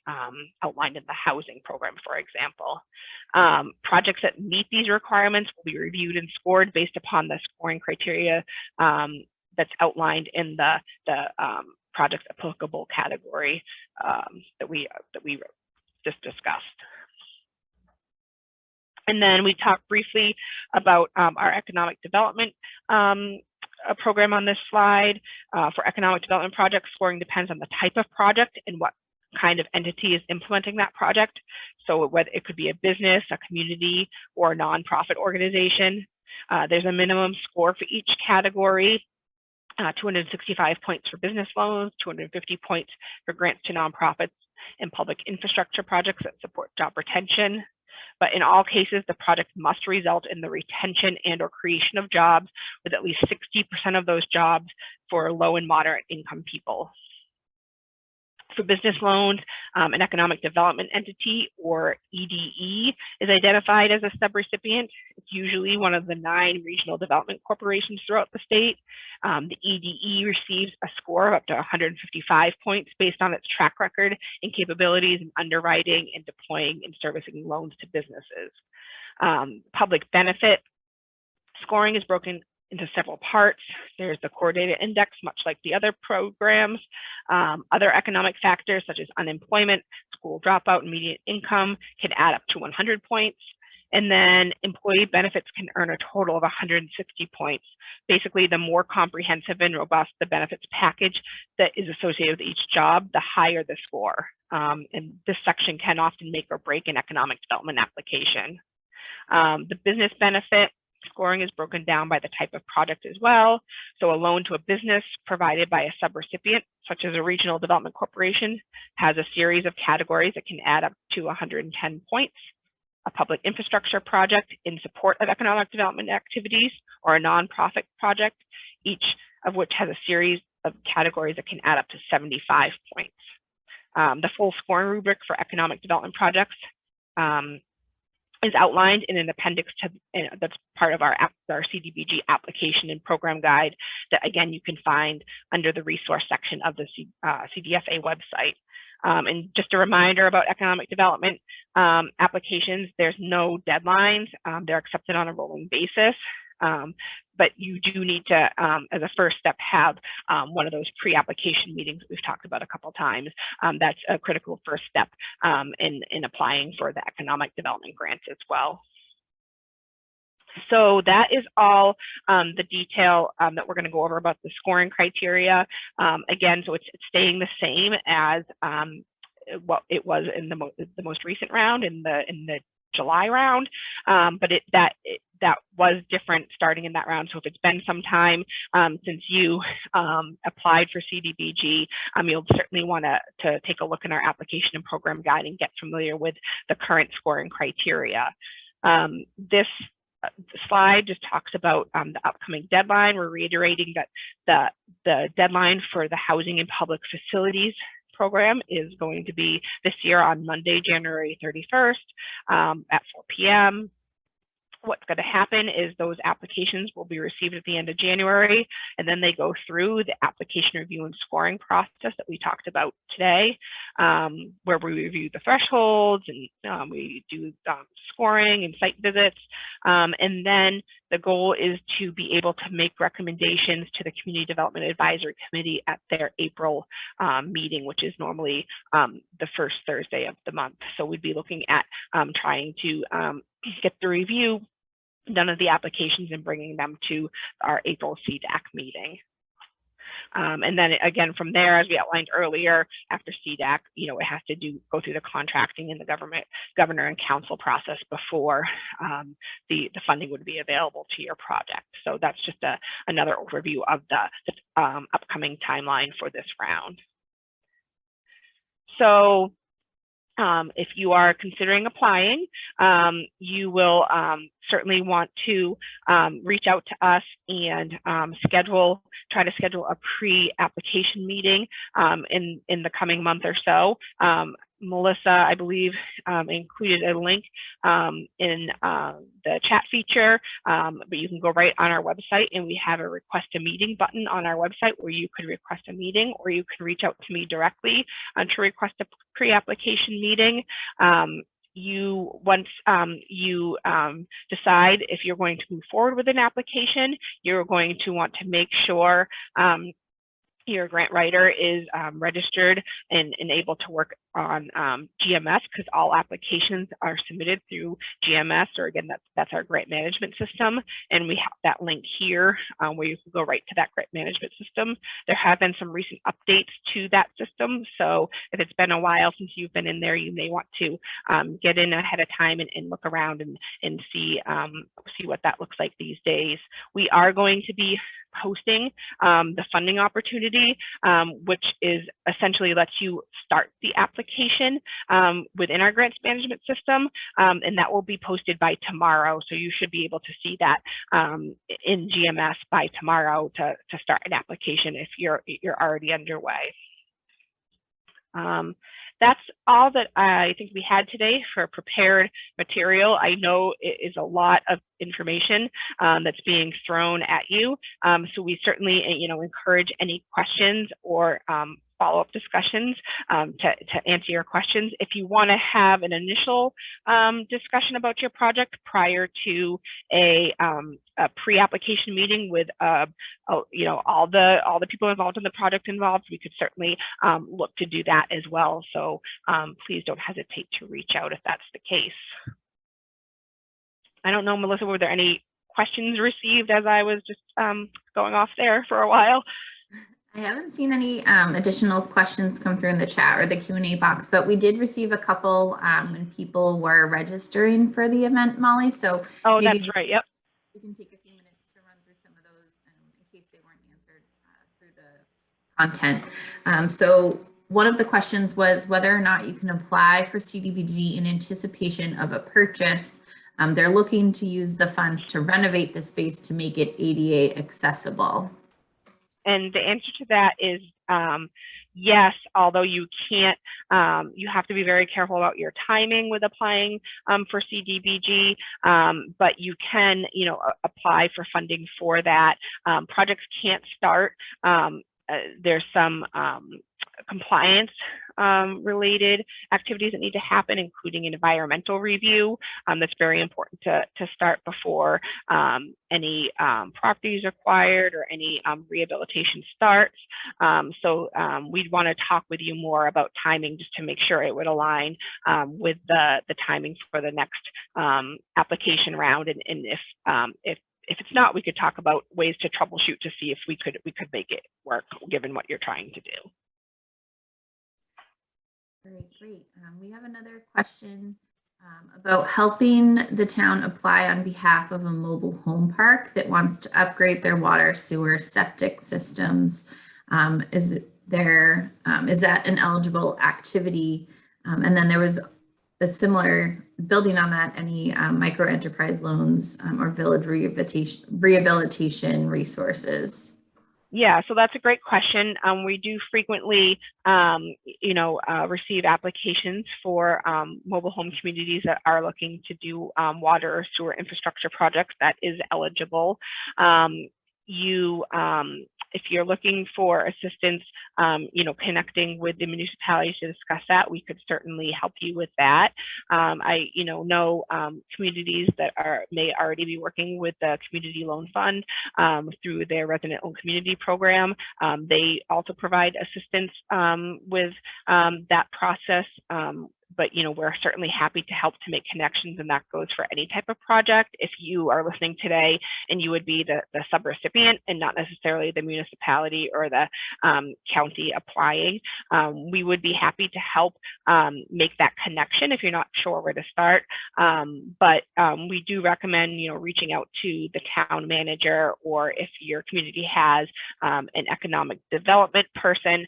outlined in the housing program, for example. Projects that meet these requirements will be reviewed and scored based upon the scoring criteria that's outlined in the projects applicable category that we just discussed. And then we talked briefly about our economic development program on this slide. For economic development projects, scoring depends on the type of project and what kind of entity is implementing that project. So whether it could be a business, a community, or a nonprofit organization. There's a minimum score for each category. 265 points for business loans, 250 points for grants to nonprofits and public infrastructure projects that support job retention. But in all cases, the project must result in the retention and or creation of jobs, with at least 60% of those jobs for low and moderate income people. For business loans, an economic development entity, or EDE, is identified as a subrecipient. It's usually one of the 9 regional development corporations throughout the state. The EDE receives a score of up to 155 points based on its track record and capabilities in underwriting and deploying and servicing loans to businesses. Public benefit scoring is broken into several parts. There's the core data index, much like the other programs. Other economic factors such as unemployment, school dropout, and median income can add up to 100 points. And then employee benefits can earn a total of 160 points. Basically, the more comprehensive and robust the benefits package that is associated with each job, the higher the score. And this section can often make or break an economic development application. The business benefit scoring is broken down by the type of project as well. So a loan to a business provided by a subrecipient, such as a regional development corporation, has a series of categories that can add up to 110 points. A public infrastructure project in support of economic development activities, or a nonprofit project, each of which has a series of categories that can add up to 75 points. The full scoring rubric for economic development projects is outlined in an appendix to that's part of our CDBG application and program guide that, again, you can find under the resource section of the CDFA website. And just a reminder about economic development applications, there's no deadlines. They're accepted on a rolling basis. But you do need to, as a first step, have one of those pre-application meetings that we've talked about a couple of times. That's a critical first step in applying for the economic development grants as well. So that is all the detail that we're going to go over about the scoring criteria. Again, so it's staying the same as what it was in the most recent round, in the July round, but that was different starting in that round. So if it's been some time since you applied for CDBG, you'll certainly want to take a look in our application and program guide and get familiar with the current scoring criteria. This slide just talks about the upcoming deadline. We're reiterating that the deadline for the Housing and Public Facilities program is going to be this year on Monday, January 31st at 4 p.m. What's going to happen is those applications will be received at the end of January, and then they go through the application review and scoring process that we talked about today, where we review the thresholds and we do scoring and site visits. And then the goal is to be able to make recommendations to the Community Development Advisory Committee at their April meeting, which is normally the first Thursday of the month. So we'd be looking at trying to get the review done of the applications and bringing them to our April CDAC meeting. And then again, from there, as we outlined earlier, after CDAC, it has to go through the contracting and the governor and council process before the funding would be available to your project. So that's just another overview of the upcoming timeline for this round. So if you are considering applying, you will certainly want to reach out to us and try to schedule a pre-application meeting in the coming month or so. Melissa, I believe, included a link in the chat feature, but you can go right on our website and we have a request a meeting button on our website where you could request a meeting, or you can reach out to me directly to request a pre-application meeting. Once you decide if you're going to move forward with an application, you're going to want to make sure your grant writer is registered and able to work on GMS, because all applications are submitted through GMS, or again, that's our grant management system. And we have that link here where you can go right to that grant management system. There have been some recent updates to that system. So if it's been a while since you've been in there, you may want to get in ahead of time and look around and see what that looks like these days. We are going to be posting the funding opportunity, which is essentially lets you start the application within our grants management system, and that will be posted by tomorrow. So you should be able to see that in GMS by tomorrow to start an application if you're already underway. That's all that I think we had today for prepared material. I know it is a lot of information that's being thrown at you. So we certainly, encourage any questions or follow-up discussions to answer your questions. If you want to have an initial discussion about your project prior to a pre-application meeting with all the people involved in the project involved, we could certainly look to do that as well. So please don't hesitate to reach out if that's the case. I don't know, Melissa, were there any questions received as I was just going off there for a while? I haven't seen any additional questions come through in the chat or the Q&A box, but we did receive a couple when people were registering for the event, Molly. So Oh, maybe that's right. Yep. we can take a few minutes to run through some of those in case they weren't answered through the content. So one of the questions was whether or not you can apply for CDBG in anticipation of a purchase. They're looking to use the funds to renovate the space to make it ADA accessible. And the answer to that is yes, although you can't, you have to be very careful about your timing with applying for CDBG, but you can, apply for funding for that. Projects can't start. There's some compliance related activities that need to happen, including an environmental review. That's very important to start before any property is acquired or any rehabilitation starts. So we'd want to talk with you more about timing just to make sure it would align with the timing for the next application round. And if it's not, we could talk about ways to troubleshoot to see if we could make it work given what you're trying to do. Great. We have another question about helping the town apply on behalf of a mobile home park that wants to upgrade their water, sewer, septic systems. Is that an eligible activity? And then there was a similar, building on that, any micro enterprise loans or village rehabilitation resources? Yeah, so that's a great question. We do frequently, receive applications for mobile home communities that are looking to do water or sewer infrastructure projects. That is eligible. If you're looking for assistance, connecting with the municipalities to discuss that, we could certainly help you with that. I know communities that may already be working with the Community Loan Fund through their resident-owned community program. They also provide assistance with that process. But we're certainly happy to help to make connections, and that goes for any type of project. If you are listening today and you would be the subrecipient and not necessarily the municipality or the county applying, we would be happy to help make that connection if you're not sure where to start. But we do recommend reaching out to the town manager, or if your community has an economic development person,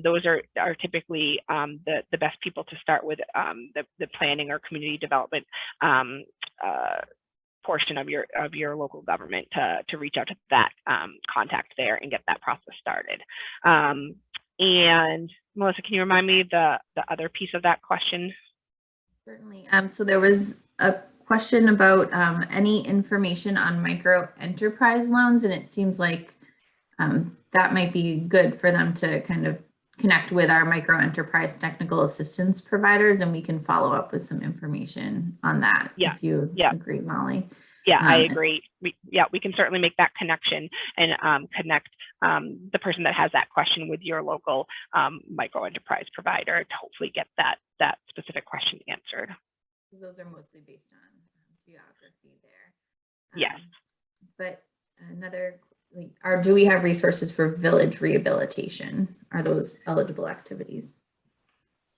those are typically the best people to start with. The planning or community development portion of your local government to reach out to that contact there and get that process started. And Melissa, can you remind me the other piece of that question? Certainly. So there was a question about any information on micro enterprise loans, and it seems like that might be good for them to kind of connect with our micro enterprise technical assistance providers, and we can follow up with some information on that. Yeah. If you agree, Molly. Yeah, I agree. We can certainly make that connection and connect the person that has that question with your local micro enterprise provider to hopefully get that specific question answered. Those are mostly based on geography there. Yes. But another, do we have resources for village rehabilitation? Are those eligible activities?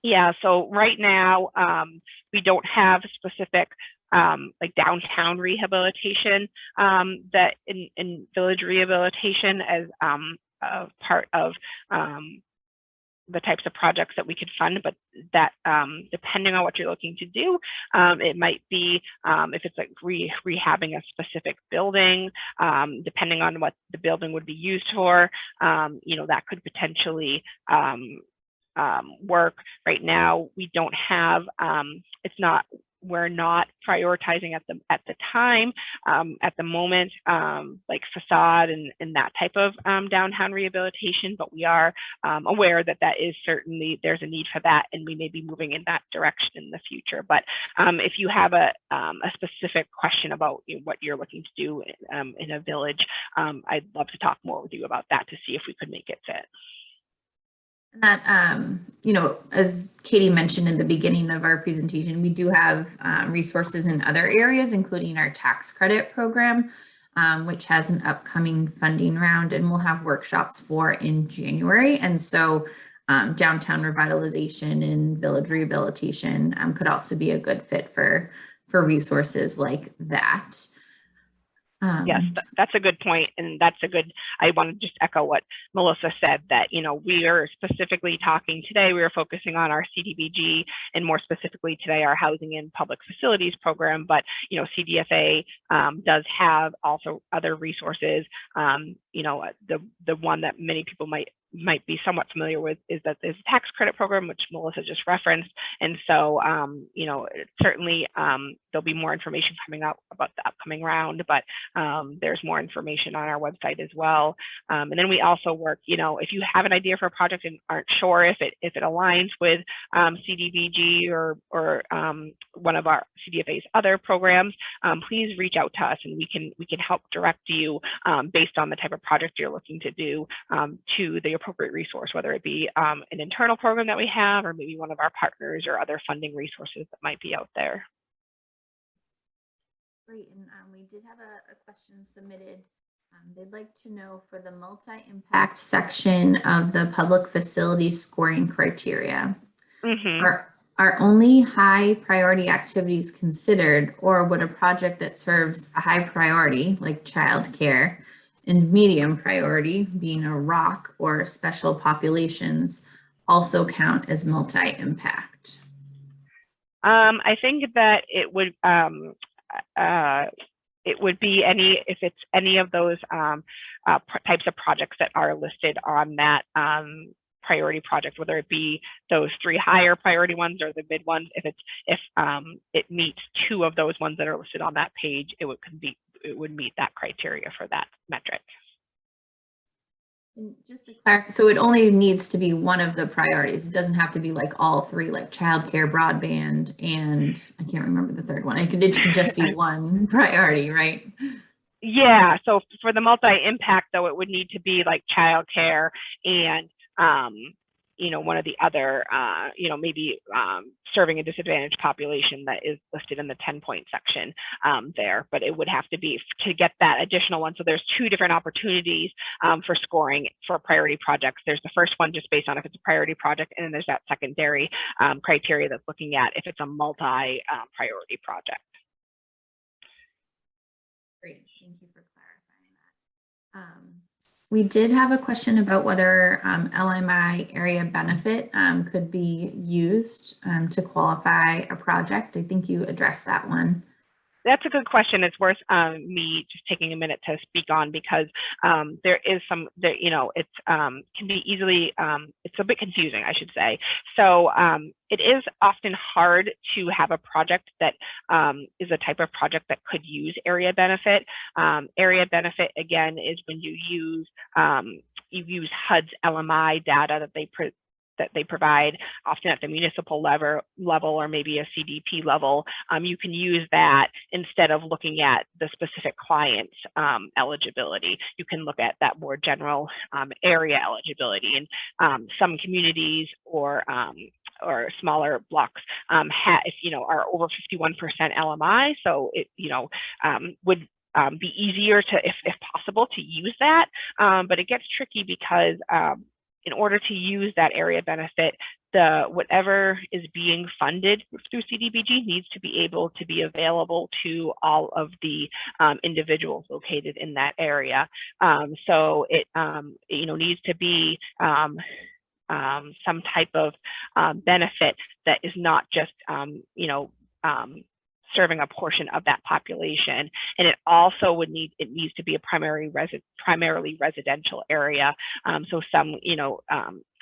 Yeah, so right now we don't have specific like downtown rehabilitation that in village rehabilitation as part of the types of projects that we could fund, but that depending on what you're looking to do, it might be if it's like rehabbing a specific building, depending on what the building would be used for, that could potentially work. Right now, we don't have, we're not prioritizing at the time, at the moment, like facade and that type of downtown rehabilitation, but we are aware that is certainly, there's a need for that, and we may be moving in that direction in the future. But if you have a specific question about what you're looking to do in a village, I'd love to talk more with you about that to see if we could make it fit. And that, you know, as Katie mentioned in the beginning of our presentation, we do have resources in other areas, including our tax credit program, which has an upcoming funding round, and we'll have workshops for in January. And so downtown revitalization and village rehabilitation could also be a good fit for resources like that. Yes, that's a good point, and that's a good, I want to just echo what Melissa said, that, you know, we are specifically talking today, we are focusing on our CDBG, and more specifically today, our Housing and Public Facilities program, but, you know, CDFA does have also other resources. You know, the one that many people might be somewhat familiar with is that there's a tax credit program, which Melissa just referenced. And so, you know, certainly there'll be more information coming out about the upcoming round, but there's more information on our website as well. And then we also work, you know, if you have an idea for a project and aren't sure if it aligns with CDBG or one of our CDFA's other programs, please reach out to us, and we can help direct you based on the type of project you're looking to do to the appropriate resource, whether it be an internal program that we have, or maybe one of our partners or other funding resources that might be out there. Great, and we did have a question submitted. They'd like to know for the multi-impact section of the public facility scoring criteria. Mm-hmm. Are only high priority activities considered, or would a project that serves a high priority, like childcare, and medium priority, being a ROC or special populations, also count as multi-impact? I think that it would be if it's any of those types of projects that are listed on that priority project, whether it be those 3 higher priority ones or the mid ones. If it meets 2 of those ones that are listed on that page, it would meet that criteria for that metric. And just to clarify, so it only needs to be one of the priorities. It doesn't have to be like all 3, like childcare, broadband, and I can't remember the third one. It could just be one priority, right? Yeah. So for the multi-impact, though, it would need to be like childcare and you know, one of the other, you know, maybe serving a disadvantaged population that is listed in the 10-point section there, but it would have to be to get that additional one. So there's 2 different opportunities for scoring for priority projects. There's the first one just based on if it's a priority project, and then there's that secondary criteria that's looking at if it's a multi-priority project. Great, thank you for clarifying that. We did have a question about whether LMI area benefit could be used to qualify a project. I think you addressed that one. That's a good question. It's worth me just taking a minute to speak on, because there is some that, you know, it's can be easily, it's a bit confusing, I should say. So it is often hard to have a project that is a type of project that could use area benefit. Area benefit, again, is when you use HUD's LMI data that they provide, often at the municipal level or maybe a CDP level. You can use that instead of looking at the specific client's eligibility. You can look at that more general area eligibility. And some communities or smaller blocks if you know, are over 51% LMI, so it, you know, would be easier to, if possible, to use that. But it gets tricky because in order to use that area benefit, whatever is being funded through CDBG needs to be able to be available to all of the individuals located in that area. So it you know, needs to be some type of benefit that is not just you know, serving a portion of that population. And it also needs to be a primarily residential area. So some, you know,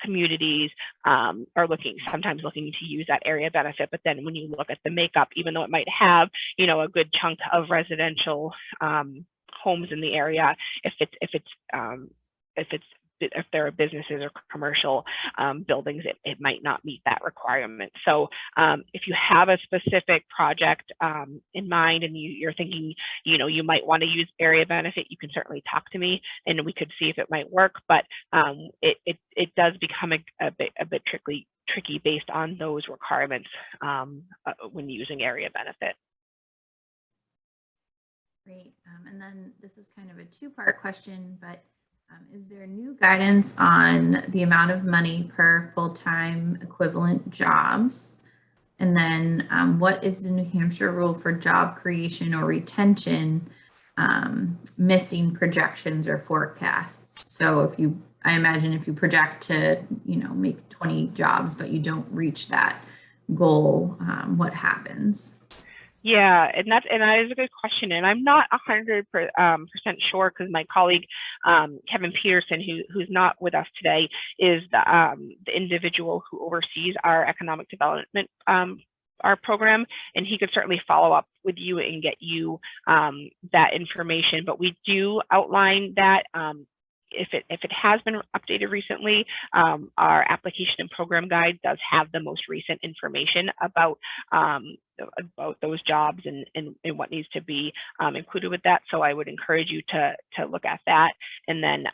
communities are sometimes looking to use that area benefit, but then when you look at the makeup, even though it might have, you know, a good chunk of residential homes in the area, if it's if there are businesses or commercial buildings, it might not meet that requirement. So if you have a specific project in mind and you're thinking, you might want to use area benefit, you can certainly talk to me and we could see if it might work. But it does become a bit tricky based on those requirements when using area benefit. Great. And then this is kind of a two-part question, but is there new guidance on the amount of money per full-time equivalent jobs? And then what is the New Hampshire rule for job creation or retention missing projections or forecasts? So I imagine if you project to, make 20 jobs, but you don't reach that goal, what happens? Yeah, and that is a good question, and I'm not 100% sure because my colleague Kevin Peterson, who's not with us today, is the individual who oversees our economic development our program, and he could certainly follow up with you and get you that information. But we do outline that. If it has been updated recently, our application and program guide does have the most recent information about those jobs and what needs to be included with that. So I would encourage you to look at that, and then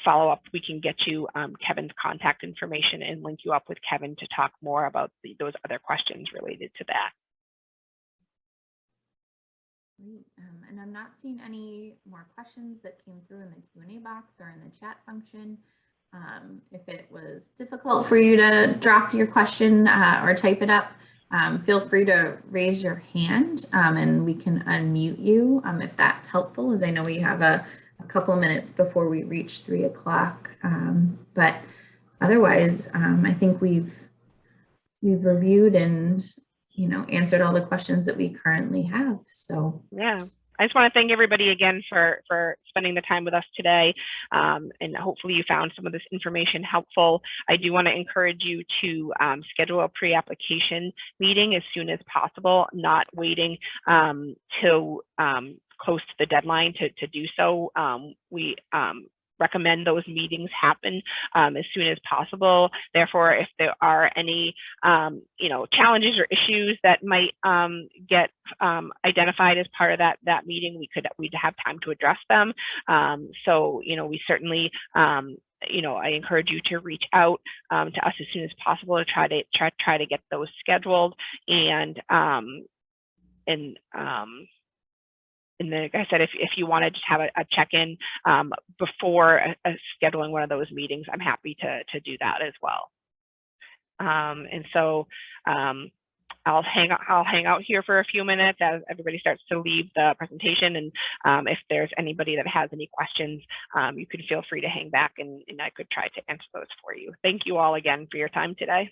follow up. We can get you Kevin's contact information and link you up with Kevin to talk more about those other questions related to that. Great. And I'm not seeing any more questions that came through in the Q&A box or in the chat function. If it was difficult for you to drop your question or type it up, feel free to raise your hand and we can unmute you if that's helpful, as I know we have a couple of minutes before we reach 3 o'clock. But otherwise, I think we've reviewed and answered all the questions that we currently have. So yeah, I just want to thank everybody again for spending the time with us today, and hopefully you found some of this information helpful. I do want to encourage you to schedule a pre-application meeting as soon as possible, not waiting till close to the deadline to do so. We recommend those meetings happen as soon as possible. Therefore, if there are any challenges or issues that might get identified as part of that meeting, we'd have time to address them. So we certainly I encourage you to reach out to us as soon as possible to try to get those scheduled, and then, like I said, if you want to just have a check-in before scheduling one of those meetings, I'm happy to do that as well. And so I'll hang out here for a few minutes as everybody starts to leave the presentation. And if there's anybody that has any questions, you can feel free to hang back and I could try to answer those for you. Thank you all again for your time today.